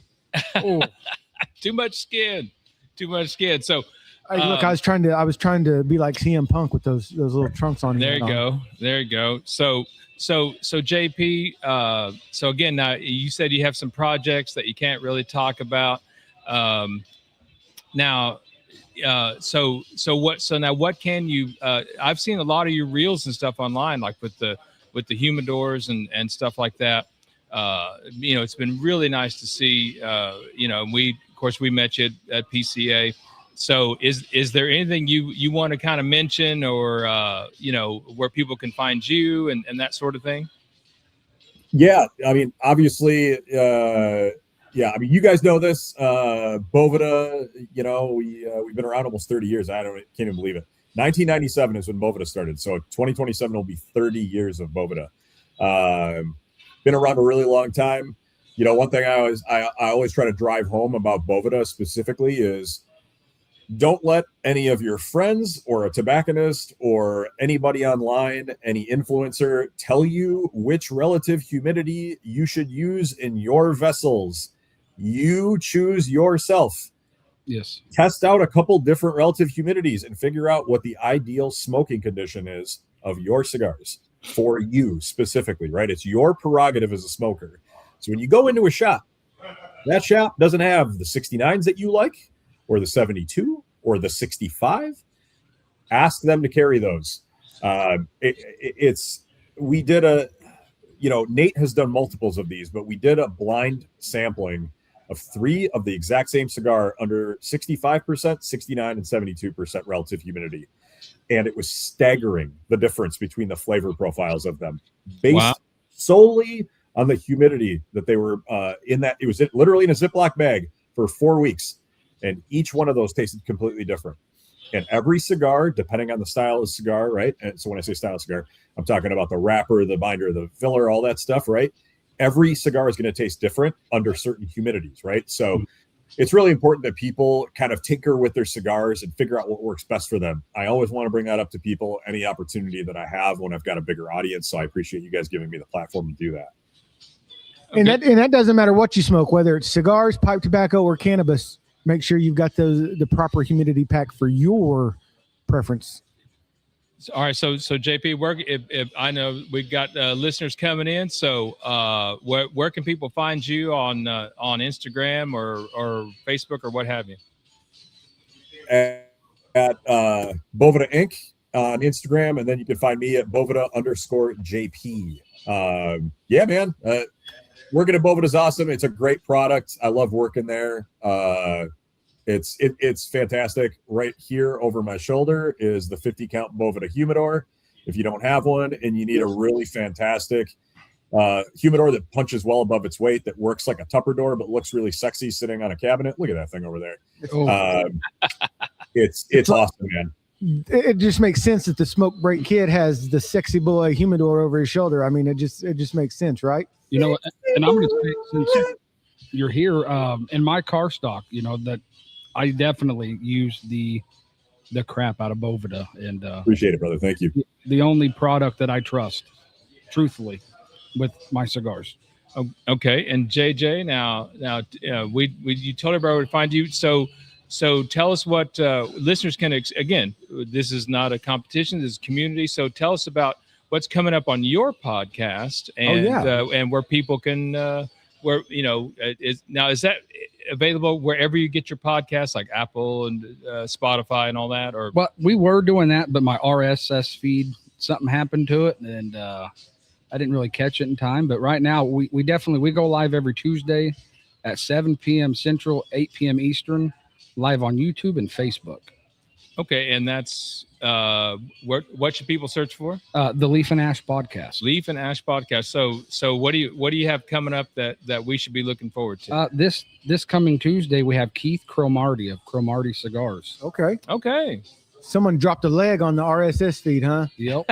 Too much skin. So look, I was trying to be like CM Punk with those little trunks on. There you go. So JP. So again, now you said you have some projects that you can't really talk about. Now. So what can you? I've seen a lot of your reels and stuff online, like with the humidors and stuff like that. It's been really nice to see. We met you at PCA. So is there anything you want to kind of mention, or where people can find you and that sort of thing? Yeah, I mean, obviously, yeah, I mean, you guys know this. Boveda, we've been around almost 30 years. Can't even believe it. 1997 is when Boveda started. So 2027 will be 30 years of Boveda. Been around a really long time. One thing I always try to drive home about Boveda specifically is don't let any of your friends or a tobacconist or anybody online, any influencer, tell you which relative humidity you should use in your vessels. You choose yourself. Yes. Test out a couple different relative humidities and figure out what the ideal smoking condition is of your cigars for you specifically, right? It's your prerogative as a smoker. So when you go into a shop, that shop doesn't have the 69s that you like, or the 72, or the 65. Ask them to carry those. We did Nate has done multiples of these, but we did a blind sampling of 3 of the exact same cigar under 65%, 69, and 72% relative humidity. And it was staggering, the difference between the flavor profiles of them based solely on the humidity that they were in that. It was literally in a Ziploc bag for 4 weeks. And each one of those tasted completely different. And every cigar, depending on the style of cigar, right? And so when I say style of cigar, I'm talking about the wrapper, the binder, the filler, all that stuff, right? Every cigar is going to taste different under certain humidities, right? So it's really important that people kind of tinker with their cigars and figure out what works best for them. I always want to bring that up to people, any opportunity that I have when I've got a bigger audience. So I appreciate you guys giving me the platform to do that. Okay. And that doesn't matter what you smoke, whether it's cigars, pipe tobacco, or cannabis. Make sure you've got the proper humidity pack for your preference. All right, so JP, if I know we've got listeners coming in, so where can people find you on Instagram or Facebook or what have you? At Boveda Inc. on Instagram, and then you can find me at Boveda_JP. Yeah, man, working at Boveda is awesome. It's a great product. I love working there. It's fantastic. Right here over my shoulder is the 50 count Boveda humidor. If you don't have one and you need a really fantastic humidor that punches well above its weight, that works like a Tupper door but looks really sexy sitting on a cabinet, look at that thing over there. It's awesome, man. It just makes sense that the Smokebreak Kid has the sexy boy humidor over his shoulder. I mean, it just makes sense, right? You know, and I'm going to say, since you're here, in my car stock, you know, that I definitely use the crap out of Boveda, and appreciate it, brother. Thank you. The only product that I trust, truthfully, with my cigars. Okay, and JJ, now, you told everybody where to find you. So tell us what listeners can. Again, this is not a competition; this is community. So tell us about what's coming up on your podcast, and and where people can is that available wherever you get your podcasts, like Apple and Spotify and all that? Or well, we were doing that, but my RSS feed, something happened to it, and I didn't really catch it in time. But right now, we go live every Tuesday at 7 p.m. Central, 8 p.m. Eastern, live on YouTube and Facebook. Okay, and that's what should people search for? The Leaf and Ash Podcast. Leaf and Ash Podcast. So what do you have coming up that we should be looking forward to? This coming Tuesday we have Keith Cromartie of Cromartie Cigars. Okay. Someone dropped a leg on the RSS feed, huh? Yep.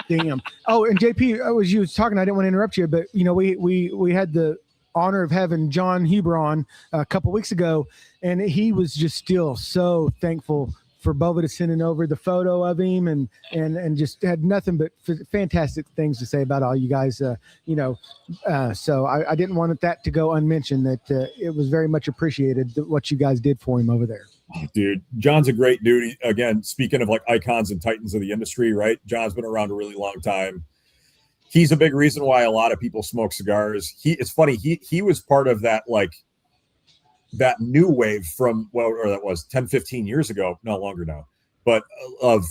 Damn. Oh, and JP, you was talking, I didn't want to interrupt you, but we had the honor of having John Huber on a couple weeks ago, and he was just still so thankful for Boveda sending over the photo of him, and just had nothing but fantastic things to say about all you guys. So I didn't want that to go unmentioned, that it was very much appreciated what you guys did for him over there. Oh, dude, John's a great dude. Again, speaking of like icons and titans of the industry, right? John's been around a really long time. He's a big reason why a lot of people smoke cigars. It's funny. He was part of that, like, that new wave from, that was 10, 15 years ago, no longer now, but of,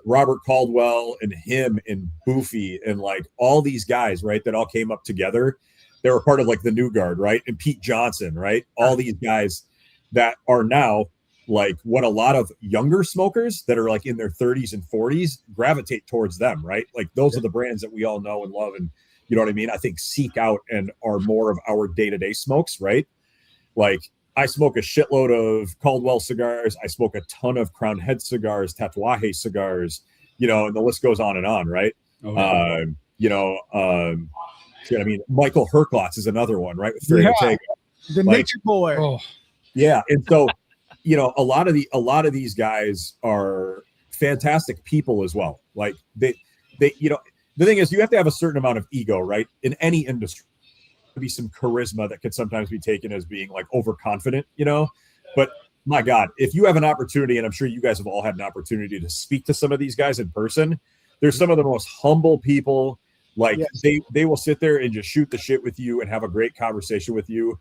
Robert Caldwell and him and Boofy and like all these guys, right, that all came up together. They were part of like the New Guard, right? And Pete Johnson, right? All these guys that are now like what a lot of younger smokers that are like in their 30s and 40s gravitate towards them, right? Like those are the brands that we all know and love, and you know what I mean? I think seek out and are more of our day-to-day smokes, right? Like I smoke a shitload of Caldwell cigars. I smoke a ton of Crown Head cigars, Tatuaje cigars, and the list goes on, right? I mean, Michael Herklotz is another one, right? With The Nature Boy. Oh. Yeah. And so, a lot of these guys are fantastic people as well. Like they, the thing is, you have to have a certain amount of ego, right? In any industry. Be some charisma that could sometimes be taken as being like overconfident, But my God, if you have an opportunity, and I'm sure you guys have all had an opportunity to speak to some of these guys in person, they're some of the most humble people. Like Yes. they will sit there and just shoot the shit with you and have a great conversation with you,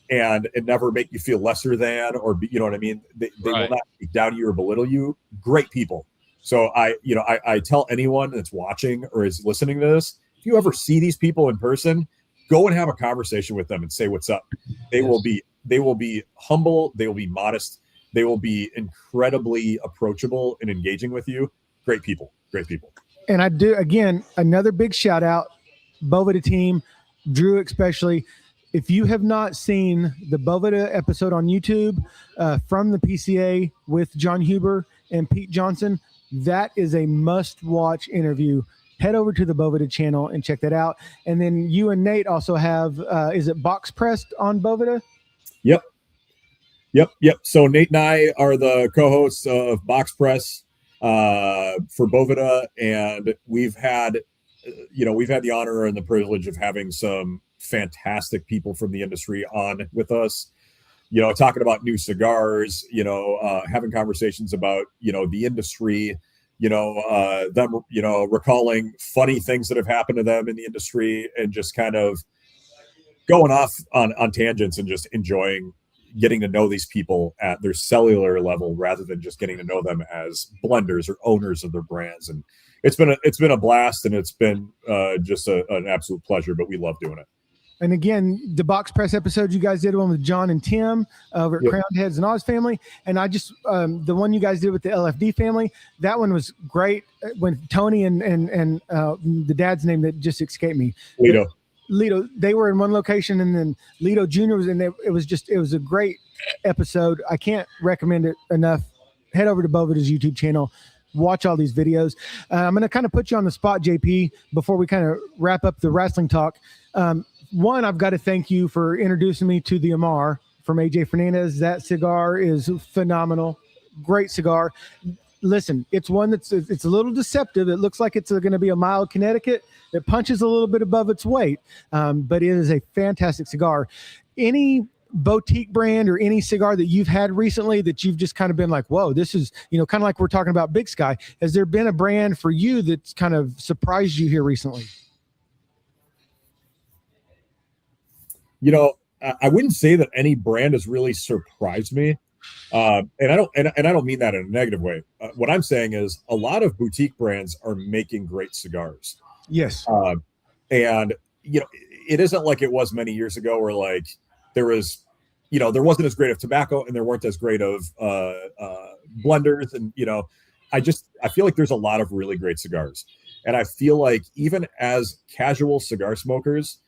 and never make you feel lesser than, or you know what I mean? They will not speak down to you or belittle you. Great people. So I tell anyone that's watching or is listening to this, if you ever see these people in person, go and have a conversation with them and say what's up. They will be humble. They will be modest. They will be incredibly approachable and engaging with you. Great people. And I do, again, another big shout out, Bovida team, Drew especially. If you have not seen the Bovida episode on YouTube from the PCA with John Huber and Pete Johnson, that is a must-watch interview. Head over to the Bovida channel and check that out. And then you and Nate also have, is it Box Pressed on Bovida? Yep. So Nate and I are the co-hosts of Box Press for Bovida, and we've had the honor and the privilege of having some fantastic people from the industry on with us, talking about new cigars, having conversations about, the industry, them, recalling funny things that have happened to them in the industry, and just kind of going off on tangents and just enjoying getting to know these people at their cellular level rather than just getting to know them as blenders or owners of their brands. And it's been a blast, and it's been just an absolute pleasure, but we love doing it. And again, the Box Press episode, you guys did one with John and Tim over at Crowned Heads and Oz Family. And I just, the one you guys did with the LFD family, that one was great. When Tony and the dad's name that just escaped me. Lito, they were in one location, and then Lito Jr. was in there. It was a great episode. I can't recommend it enough. Head over to Bovida's YouTube channel. Watch all these videos. I'm going to kind of put you on the spot, JP, before we kind of wrap up the wrestling talk. One, I've got to thank you for introducing me to the Amar from AJ Fernandez. That cigar is phenomenal. Great cigar. Listen, it's one it's a little deceptive. It looks like it's going to be a mild Connecticut. It punches a little bit above its weight, but it is a fantastic cigar. Any boutique brand or any cigar that you've had recently that you've just kind of been like, whoa, this is, kind of like we're talking about Big Sky. Has there been a brand for you that's kind of surprised you here recently? I wouldn't say that any brand has really surprised me. And I don't mean that in a negative way. What I'm saying is a lot of boutique brands are making great cigars. Yes. And it isn't like it was many years ago where like there was, there wasn't as great of tobacco and there weren't as great of blenders. And, I feel like there's a lot of really great cigars. And I feel like even as casual cigar smokers,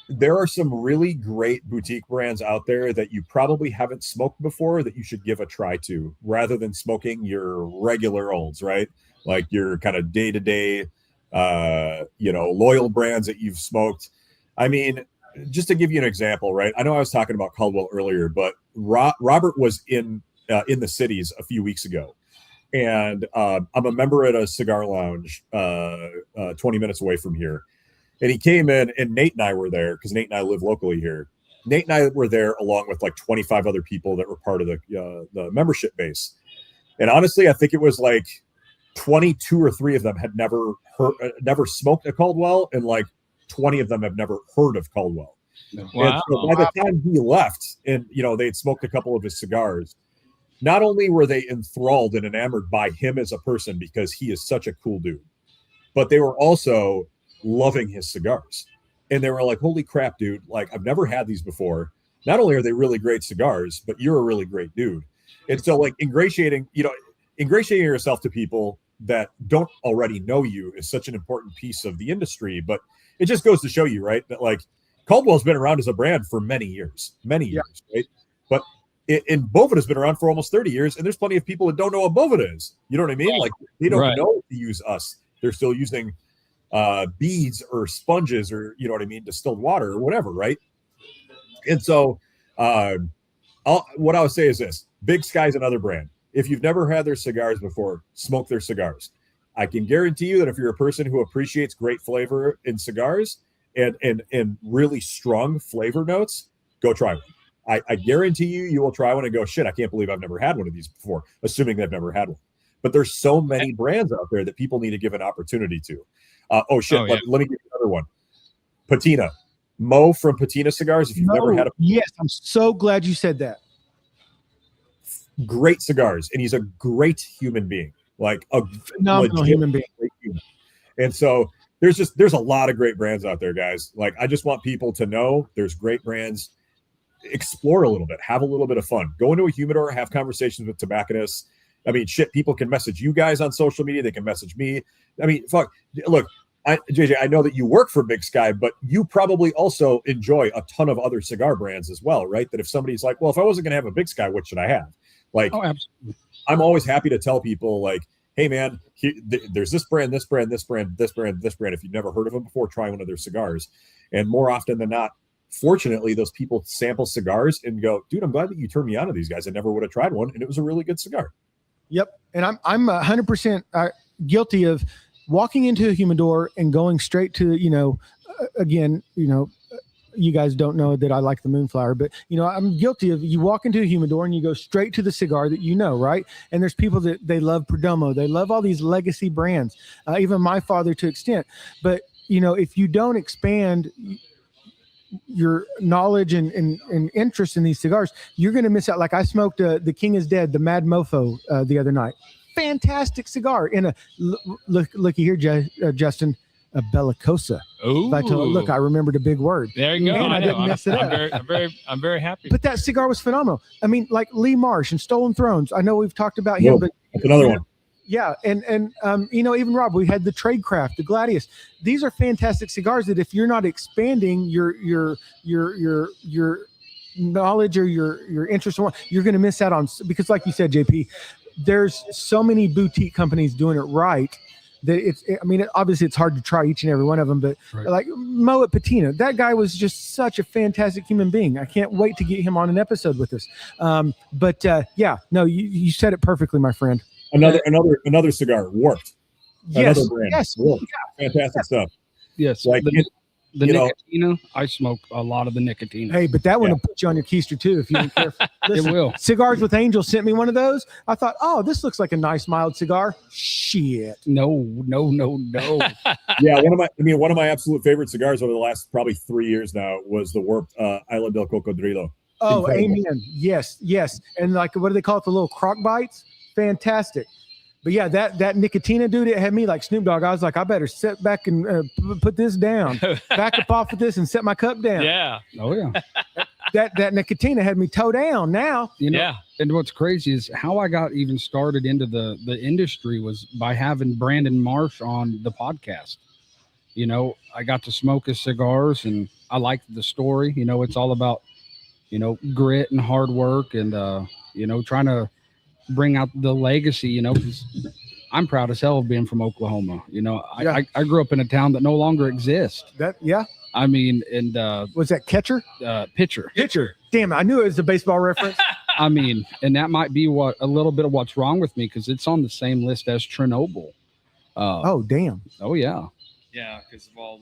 there are some really great boutique brands out there that you probably haven't smoked before that you should give a try to, rather than smoking your regular olds, right? Like your kind of day-to-day, loyal brands that you've smoked. I mean, just to give you an example, right? I know I was talking about Caldwell earlier, but Robert was in the cities a few weeks ago. And I'm a member at a cigar lounge 20 minutes away from here. And he came in, and Nate and I were there because Nate and I live locally here. Nate and I were there along with like 25 other people that were part of the membership base. And honestly, I think it was like 22 or 3 of them had never smoked a Caldwell, and like 20 of them have never heard of Caldwell. Wow. And so by the time he left, and they had smoked a couple of his cigars, not only were they enthralled and enamored by him as a person because he is such a cool dude, but they were also loving his cigars. And they were like, holy crap, dude, like I've never had these before. Not only are they really great cigars, but you're a really great dude. And so like ingratiating yourself to people that don't already know you is such an important piece of the industry. But it just goes to show you, right, that like Caldwell's been around as a brand for many years, right? But Bovida's been around for almost 30 years, and there's plenty of people that don't know what Bovida is. You know what I mean? Like they don't know to use us. They're still using beads or sponges or distilled water or whatever, right? And so what I would say is this: Big Sky's another brand. If you've never had their cigars before, smoke their cigars. I can guarantee you that if you're a person who appreciates great flavor in cigars and really strong flavor notes, go try one. I guarantee you will try one and go, shit, I can't believe I've never had one of these before, assuming they've never had one. But there's so many brands out there that people need to give an opportunity to. Let me give you another one. Patina. Mo from Patina Cigars. If you've never had a yes, I'm so glad you said that. Great cigars, and he's a great human being, like a phenomenal human being. And so there's a lot of great brands out there, guys. Like, I just want people to know there's great brands. Explore a little bit, have a little bit of fun. Go into a humidor, have conversations with tobacconists. I mean, shit, people can message you guys on social media. They can message me. I mean, fuck. Look, JJ, I know that you work for Big Sky, but you probably also enjoy a ton of other cigar brands as well, right? That if somebody's like, well, if I wasn't going to have a Big Sky, what should I have? Like, absolutely. I'm always happy to tell people, like, hey, man, there's this brand, this brand, this brand, this brand, this brand. If you've never heard of them before, try one of their cigars. And more often than not, fortunately, those people sample cigars and go, dude, I'm glad that you turned me on to these guys. I never would have tried one, and it was a really good cigar. Yep. And I'm 100% guilty of walking into a humidor and going straight to, again, you guys don't know that I like the Moonflower, but I'm guilty of, you walk into a humidor and you go straight to the cigar that right? And there's people that they love Perdomo, they love all these legacy brands, even my father to extent. But if you don't expand your knowledge and interest in these cigars, you're going to miss out. Like, I smoked the King is Dead, the Mad Mofo the other night. Fantastic cigar in a looky here, Justin. A Bellicosa. Oh, look, I remembered a big word. There you go. I didn't mess it up. I'm very happy. But that cigar was phenomenal. I mean, like Lee Marsh and Stolen Thrones. I know we've talked about him, but that's another one. Yeah, and even Rob, we had the Tradecraft, the Gladius. These are fantastic cigars that if you're not expanding your knowledge or your interest, you're going to miss out on. Because, like you said, JP, there's so many boutique companies doing it right. Obviously it's hard to try each and every one of them, but like Mo at Patina, that guy was just such a fantastic human being. I can't wait to get him on an episode with us. You said it perfectly, my friend. Another cigar, Warped. Yes, another brand. Yes, Warped. Fantastic stuff. Yes, like the Nicotina. I smoke a lot of the Nicotina. Hey, but that one will put you on your keister too if you don't care. Listen, it will. Cigars with Angel sent me one of those. I thought, oh, this looks like a nice mild cigar. Shit. No. Yeah, one of my absolute favorite cigars over the last probably 3 years now was the Warped Isla del Cocodrilo. Oh, Incredible. Amen. Yes. And like, what do they call it? The little crock bites? Fantastic. But yeah, that Nicotina, dude, it had me like Snoop Dogg. I was like, I better sit back and put this down, back up off of this and set my cup down. Yeah. Oh yeah. That Nicotina had me toe down now. Yeah. And what's crazy is how I got even started into the industry was by having Brandon Marsh on the podcast. I got to smoke his cigars and I liked the story. It's all about, grit and hard work and, trying to bring out the legacy, because I'm proud as hell of being from Oklahoma. I grew up in a town that no longer exists. Was that catcher? Pitcher. Damn it, I knew it was a baseball reference. And that might be a little bit of what's wrong with me because it's on the same list as Chernobyl. Oh damn. Oh yeah. Yeah, because of all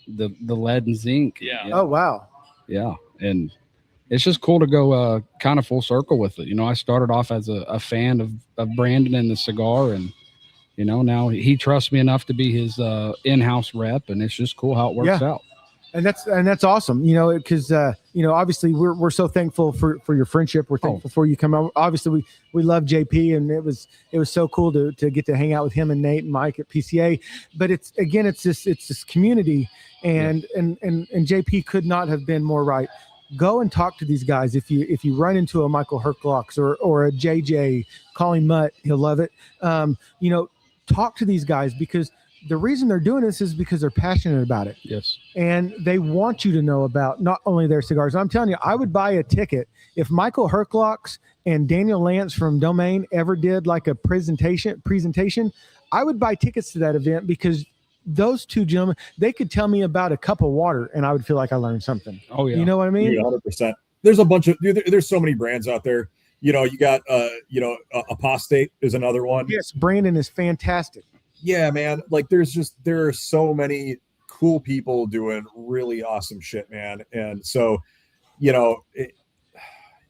the lead and zinc. Yeah. Oh wow. Yeah, and it's just cool to go kind of full circle with it. I started off as a fan of Brandon and the cigar, and now he trusts me enough to be his in-house rep, and it's just cool how it works out. And that's awesome, because obviously we're so thankful for your friendship. We're thankful for you coming out. Obviously we love JP, and it was so cool to get to hang out with him and Nate and Mike at PCA. But it's this community, and JP could not have been more right. Go and talk to these guys. If you run into a Michael Herklocks or a JJ, call him Mutt. He'll love it. Talk to these guys because the reason they're doing this is because they're passionate about it. Yes. And they want you to know about not only their cigars. I'm telling you, I would buy a ticket if Michael Herklocks and Daniel Lance from Domain ever did like a presentation. I would buy tickets to that event because those two gentlemen, they could tell me about a cup of water and I would feel like I learned something. Oh yeah. You know what I mean? 100%. There's a bunch of, there's so many brands out there. You got, Apostate is another one. Yes. Brandon is fantastic. Yeah, man. Like there are so many cool people doing really awesome shit, man. And so,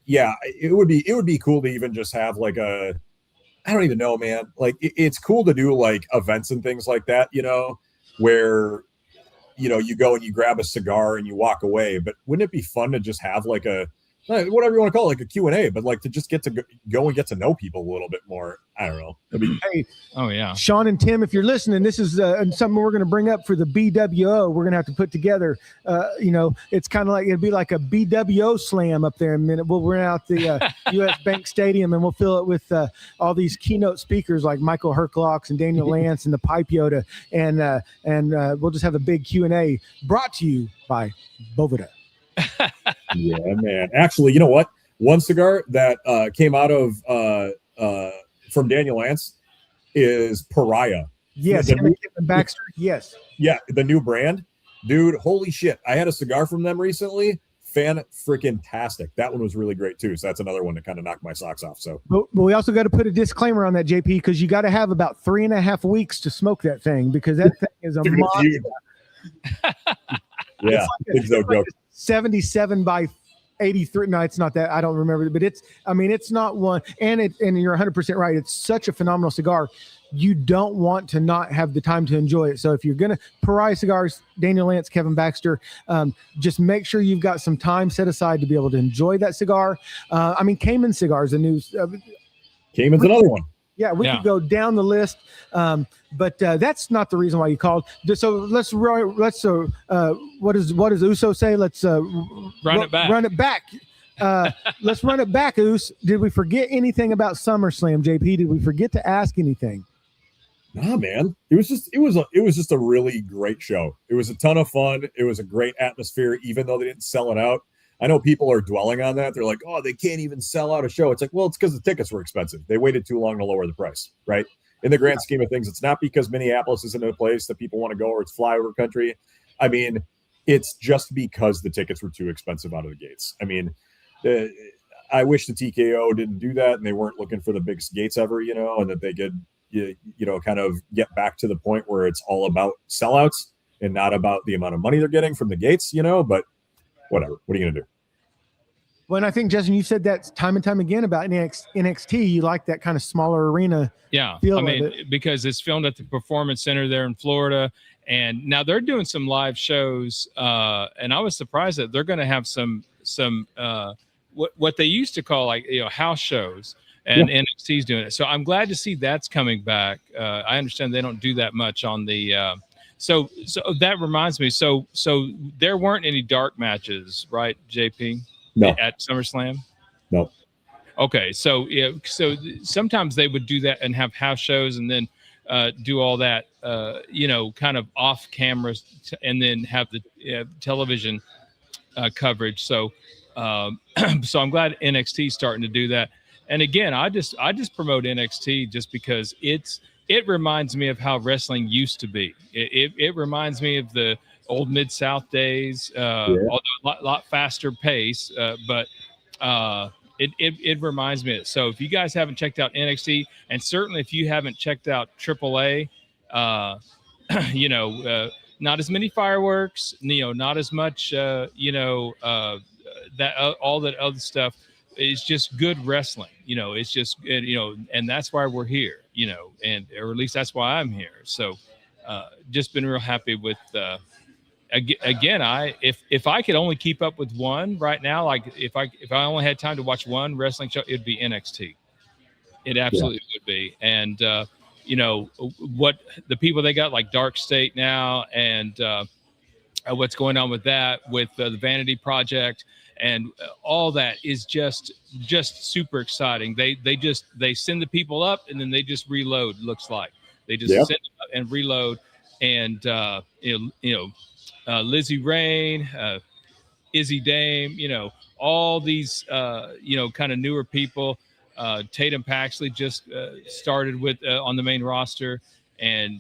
yeah, it would be cool to even just have like I don't even know, man. Like it's cool to do like events and things like that, where you go and you grab a cigar and you walk away. But wouldn't it be fun to just have like whatever you want to call it, like a Q&A, but like to just get to go and get to know people a little bit more. I don't know. Hey, oh yeah, Shawn and Tim, if you're listening, this is something we're going to bring up for the BWO. We're going to have to put together. It's kind of like it'd be like a BWO slam up there in a minute. We'll rent out the U.S. Bank Stadium and we'll fill it with all these keynote speakers like Michael Herklocks and Daniel Lance and the Pipe Yoda, and we'll just have a big Q&A brought to you by Boveda. Yeah, man. Actually, you know what? One cigar that came out of from Daniel Lance is Pariah. Yes, Kevin Baxter. Yes. Yeah, the new brand. Dude, holy shit. I had a cigar from them recently. Fan-freaking-tastic. That one was really great too. So that's another one that kind of knocked my socks off. So, but we also got to put a disclaimer on that, JP, because you got to have about 3.5 weeks to smoke that thing, because that thing is a monster. Yeah, it's like 77 by 83. No, it's not that. I don't remember, but it's not one. And you're 100% right. It's such a phenomenal cigar. You don't want to not have the time to enjoy it. So if you're going to Pariah Cigars, Daniel Lance, Kevin Baxter, just make sure you've got some time set aside to be able to enjoy that cigar. Cayman Cigars, Cayman's another one. Yeah, we could go down the list, but that's not the reason why you called. So let's what does Uso say? Let's run it back. Run it back. Let's run it back, Us. Did we forget anything about SummerSlam, JP? Did we forget to ask anything? Nah, man. It was just a really great show. It was a ton of fun. It was a great atmosphere, even though they didn't sell it out. I know people are dwelling on that. They're like, oh, they can't even sell out a show. It's like, well, it's because the tickets were expensive. They waited too long to lower the price, right? In the grand scheme of things, it's not because Minneapolis isn't a place that people want to go or it's flyover country. I mean, it's just because the tickets were too expensive out of the gates. I mean, I wish the TKO didn't do that and they weren't looking for the biggest gates ever, and that they could, kind of get back to the point where it's all about sellouts and not about the amount of money they're getting from the gates, but whatever. What are you going to do? Well, and I think, Justin, you said that time and time again about NXT. You like that kind of smaller arena. Yeah. Feel because it's filmed at the Performance Center there in Florida. And now they're doing some live shows. And I was surprised that they're going to have some what they used to call house shows. And NXT's doing it. So I'm glad to see that's coming back. I understand they don't do that much on the So that reminds me. So there weren't any dark matches, right, JP? No. At SummerSlam? No. Okay. So sometimes they would do that and have house shows and then do all that, kind of off cameras and then have the television coverage. So so I'm glad NXT's starting to do that. And again, I just promote NXT just because it reminds me of how wrestling used to be. It reminds me of the old Mid-South days, although a lot faster pace, but it reminds me of it. So if you guys haven't checked out NXT, and certainly if you haven't checked out AAA, not as many fireworks, not as much, that all that other stuff. It's just good wrestling, it's just, and that's why we're here, or at least that's why I'm here. So just been real happy with, again, if I could only keep up with one right now, like if I only had time to watch one wrestling show, it'd be NXT. It absolutely would be. And, what the people they got like Dark State now and what's going on with that, with the Vanity Project, and all that is just super exciting. They send the people up and then they just reload. Looks like they just send them up and reload. And Lizzie Rain, Izzy Dame, all these kind of newer people. Tatum Paxley just started with on the main roster, and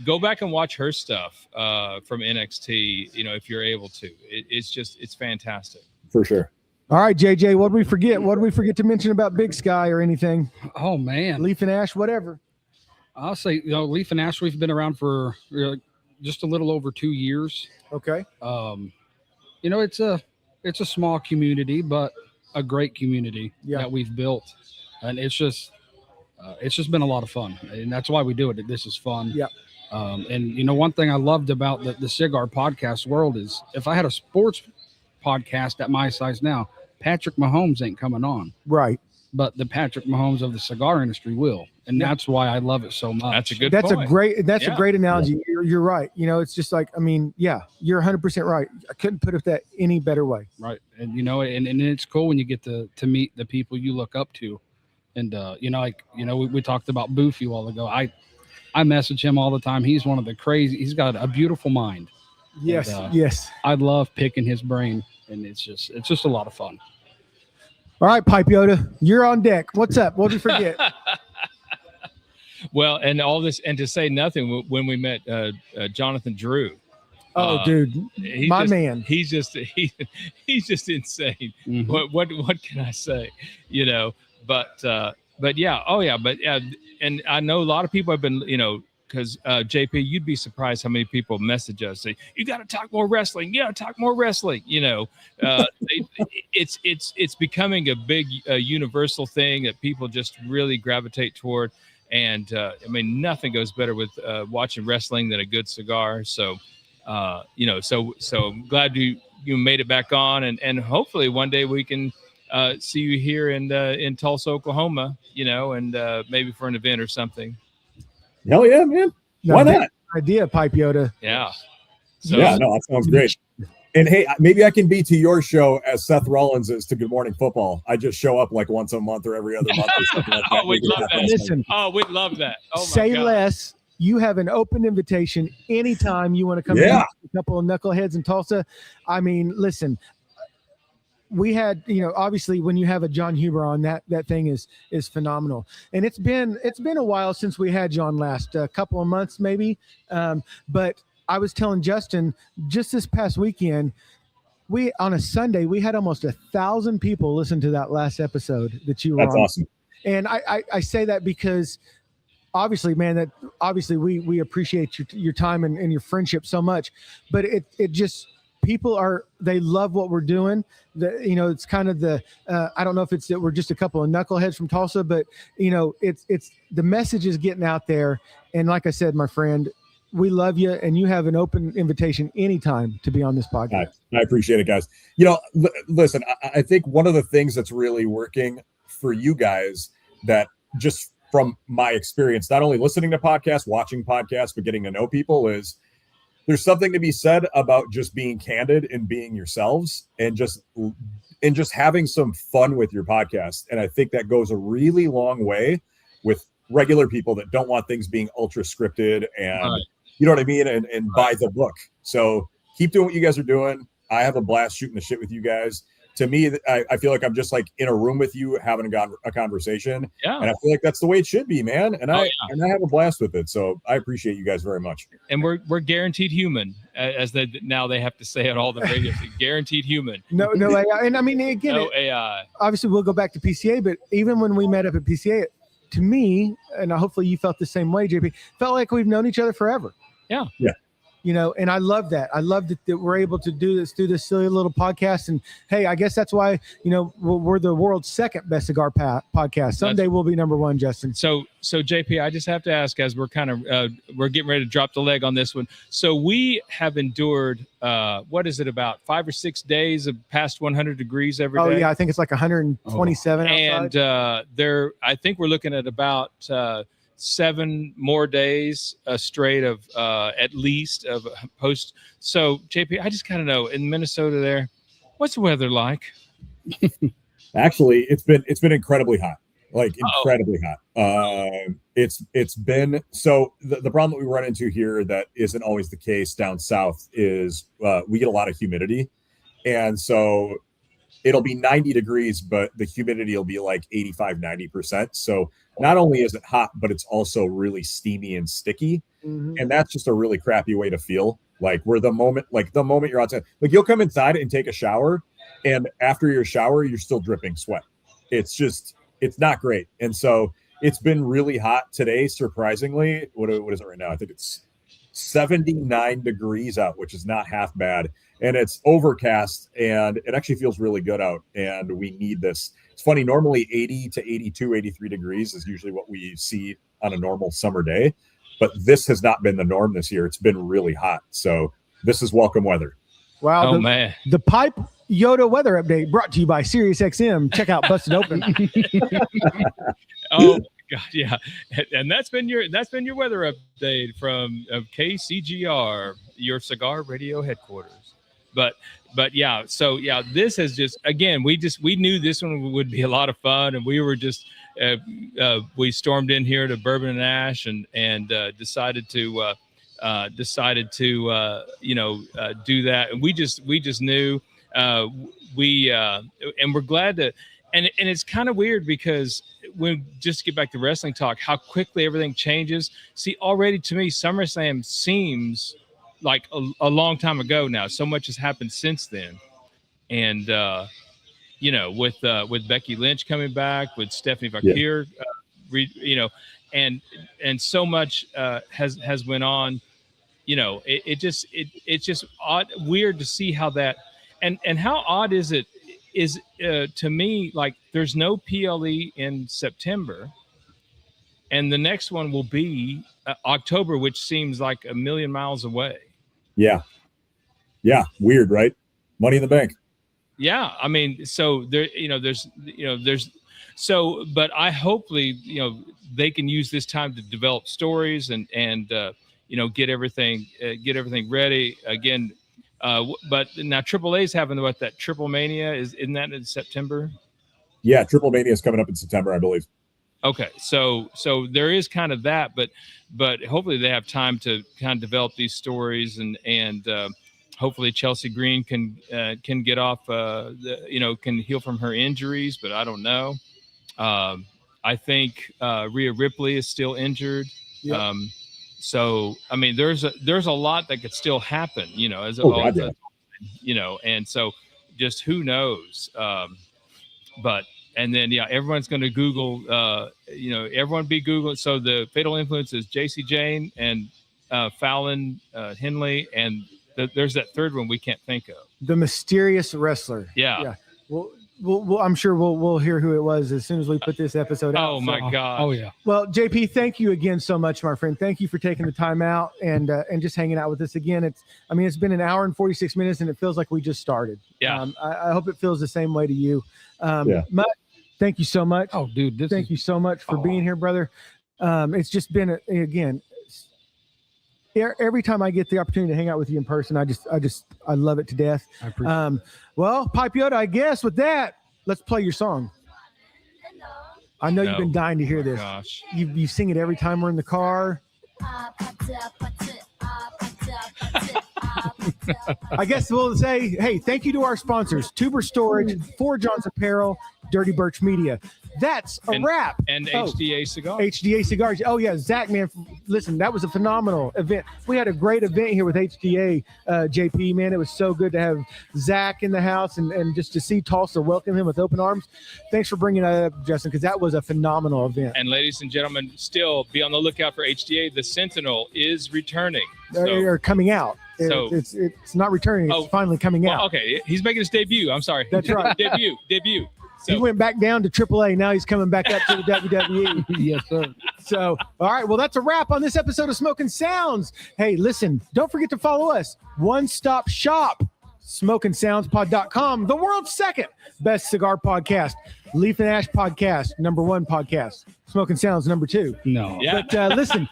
go back and watch her stuff from NXT, if you're able to. It's fantastic. For sure. All right, JJ, what did we forget? What did we forget to mention about Big Sky or anything? Oh, man. Leaf and Ash, whatever. I'll say, Leaf and Ash, we've been around for just a little over 2 years. Okay. It's a small community, but a great community that we've built, and it's just been a lot of fun, and that's why we do it. This is fun. Yeah. And one thing I loved about the cigar podcast world is if I had a sports podcast at my size now, Patrick Mahomes ain't coming on. Right. But the Patrick Mahomes of the cigar industry will. And that's why I love it so much. That's a good That's point. a great analogy. You're right. It's just like, you're 100% right. I couldn't put it that any better way. Right. And, and it's cool when you get to meet the people you look up to. And, we talked about Boofy a while ago. I message him all the time. He's one of the he's got a beautiful mind. Yes. And, yes. I love picking his brain, and it's just a lot of fun. All right, Pipe Yoda, you're on deck. What's up? What did you forget? Well, and all this, and to say nothing, when we met Jonathan Drew. Oh, dude, man. He's just insane. Mm-hmm. What can I say? But yeah, and I know a lot of people have been, because JP, you'd be surprised how many people message us say, you got to talk more wrestling. You got to talk more wrestling. It's becoming a big universal thing that people just really gravitate toward. And nothing goes better with watching wrestling than a good cigar. So, so I'm glad you made it back on, and hopefully one day we can see you here in Tulsa, Oklahoma, and maybe for an event or something. Hell yeah, man. Why not? Idea, Pipe Yoda. Yeah. So, that sounds great. And hey, maybe I can be to your show as Seth Rollins is to Good Morning Football. I just show up like once a month or every other month or something like that. We'd love that. Listen. Oh, we'd love that. Oh, my Say God. less. You have an open invitation anytime you want to come in. A couple of knuckleheads in Tulsa. Listen. We had, obviously when you have a John Huber on, that thing is phenomenal. And it's been a while since we had John last, a couple of months maybe. But I was telling Justin just this past weekend, on a Sunday, we had almost 1,000 people listen to that last episode that you were on. That's awesome. And I say that because obviously, man, we appreciate your time and your friendship so much, but it just, they love what we're doing. It's kind of I don't know if it's that we're just a couple of knuckleheads from Tulsa, but it's the message is getting out there. And like I said, my friend, we love you, and you have an open invitation anytime to be on this podcast. I appreciate it, guys. Listen, I think one of the things that's really working for you guys, that just from my experience, not only listening to podcasts, watching podcasts, but getting to know people, is there's something to be said about just being candid and being yourselves and just having some fun with your podcast. And I think that goes a really long way with regular people that don't want things being ultra scripted and you know what I mean? And by the book. So keep doing what you guys are doing. I have a blast shooting the shit with you guys. To me, I feel like I'm just like in a room with you having a conversation. Yeah. And I feel like that's the way it should be, man. And I have a blast with it. So I appreciate you guys very much. And we're guaranteed human, as they have to say it all the radio. Guaranteed human. No AI. And again, no AI. Obviously, we'll go back to PCA, but even when we met up at PCA, to me, and hopefully you felt the same way, JP, felt like we've known each other forever. Yeah. Yeah. And I love that. I love that we're able to do this silly little podcast. And hey, I guess that's why, we're the world's second best cigar podcast. Someday we'll be number one, Justin. So JP, I just have to ask, as we're kind of, we're getting ready to drop the leg on this one. So we have endured, what is it, about 5 or 6 days of past 100 degrees every day? Oh yeah. I think it's like 127. And I think we're looking at about, 7 more days straight of at least of post. So JP, I just kind of know in Minnesota there, what's the weather like? Actually, it's been incredibly hot, like incredibly hot. It's been so the problem that we run into here that isn't always the case down south is we get a lot of humidity, and so it'll be 90 degrees, but the humidity will be like 85-90%. So not only is it hot, but it's also really steamy and sticky. Mm-hmm. And that's just a really crappy way to feel. Like the moment you're outside, like you'll come inside and take a shower, and after your shower, you're still dripping sweat. It's not great. And so it's been really hot today, surprisingly. What is it right now? I think it's 79 degrees out, which is not half bad. and it's overcast, and it actually feels really good out, and we need this. It's funny, normally 80 to 82, 83 degrees is usually what we see on a normal summer day, but this has not been the norm this year. It's been really hot, so this is welcome weather. Wow. Oh, man. The Pipe Yoda weather update brought to you by SiriusXM. Check out Busted Open. Oh God, yeah. And that's been your weather update from KCGR, your cigar radio headquarters. But yeah, so yeah, this has just, again, we knew this one would be a lot of fun, and we were just we stormed in here to Bourbon and Ash and decided to do that. And we just knew and we're glad to, and it's kind of weird because when just get back to wrestling talk, how quickly everything changes. See, already to me, SummerSlam seems like a long time ago now. So much has happened since then. And, with Becky Lynch coming back, with Stephanie Vakir, and so much has went on. It's just odd, weird to see how that, and how odd is it to me, like there's no PLE in September, and the next one will be October, which seems like a million miles away. Yeah. Weird, right? Money in the Bank. Yeah. I mean, so there, but I hopefully, they can use this time to develop stories and get everything ready again. But now AAA is having that Triple Mania isn't that in September? Yeah, Triple Mania is coming up in September, I believe. Okay, so there is kind of that, but hopefully they have time to kind of develop these stories and hopefully Chelsea Green can get off can heal from her injuries, but I don't know. I think Rhea Ripley is still injured. Yep. So I mean, there's a lot that could still happen, and so just who knows. And then everyone's going to Google, everyone be Google. So the Fatal Influence is JC Jane and Fallon Henley, and there's that third one we can't think of. The Mysterious Wrestler. Yeah. Well, I'm sure we'll hear who it was as soon as we put this episode out. Oh my God! Oh yeah. Well, JP, thank you again so much, my friend. Thank you for taking the time out and just hanging out with us again. It's been an hour and 46 minutes, and it feels like we just started. Yeah. I hope it feels the same way to you. Mutt, thank you so much. Oh, dude, thank you so much for being here, brother. It's just been again. Every time I get the opportunity to hang out with you in person, I love it to death. I appreciate well, Pipe Yoda, I guess with that, let's play your song. I know you've been dying to hear this. Gosh. You sing it every time we're in the car. I guess we'll say, hey, thank you to our sponsors, Tuber Storage, Fort John's Apparel, Dirty Birch Media. That's a wrap. And HDA Cigars. HDA Cigars. Oh, yeah. Zach, man, listen, that was a phenomenal event. We had a great event here with HDA, JP, man. It was so good to have Zach in the house and just to see Tulsa welcome him with open arms. Thanks for bringing that up, Justin, because that was a phenomenal event. And ladies and gentlemen, still be on the lookout for HDA. The Sentinel is returning. They're coming out. So it's not returning. It's finally coming out. Okay. He's making his debut. I'm sorry. That's right. Debut. So. He went back down to AAA. Now he's coming back up to the WWE. Yes, sir. So, all right. Well, that's a wrap on this episode of Smokin Sounds. Hey, listen, don't forget to follow us. One Stop Shop, SmokinSoundsPod.com, the world's second best cigar podcast. Leaf and Ash podcast, #1 podcast. Smokin Sounds, #2. No. Yeah. But listen,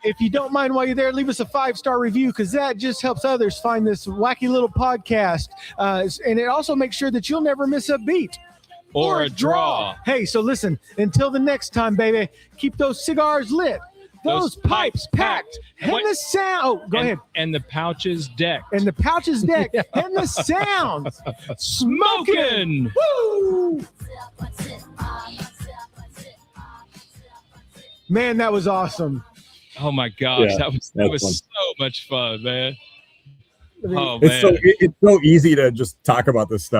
if you don't mind while you're there, leave us a 5-star review because that just helps others find this wacky little podcast. And it also makes sure that you'll never miss a beat. Or a draw. Hey, so listen, until the next time, baby, keep those cigars lit, those pipes packed, and the sound. Oh, go ahead. And the pouches decked. And the pouches decked, and the sounds. Smokin'. Woo! Man, that was awesome. Oh my gosh, Yeah, that was so much fun, man. I mean, Oh It's man. so easy to just talk about this stuff.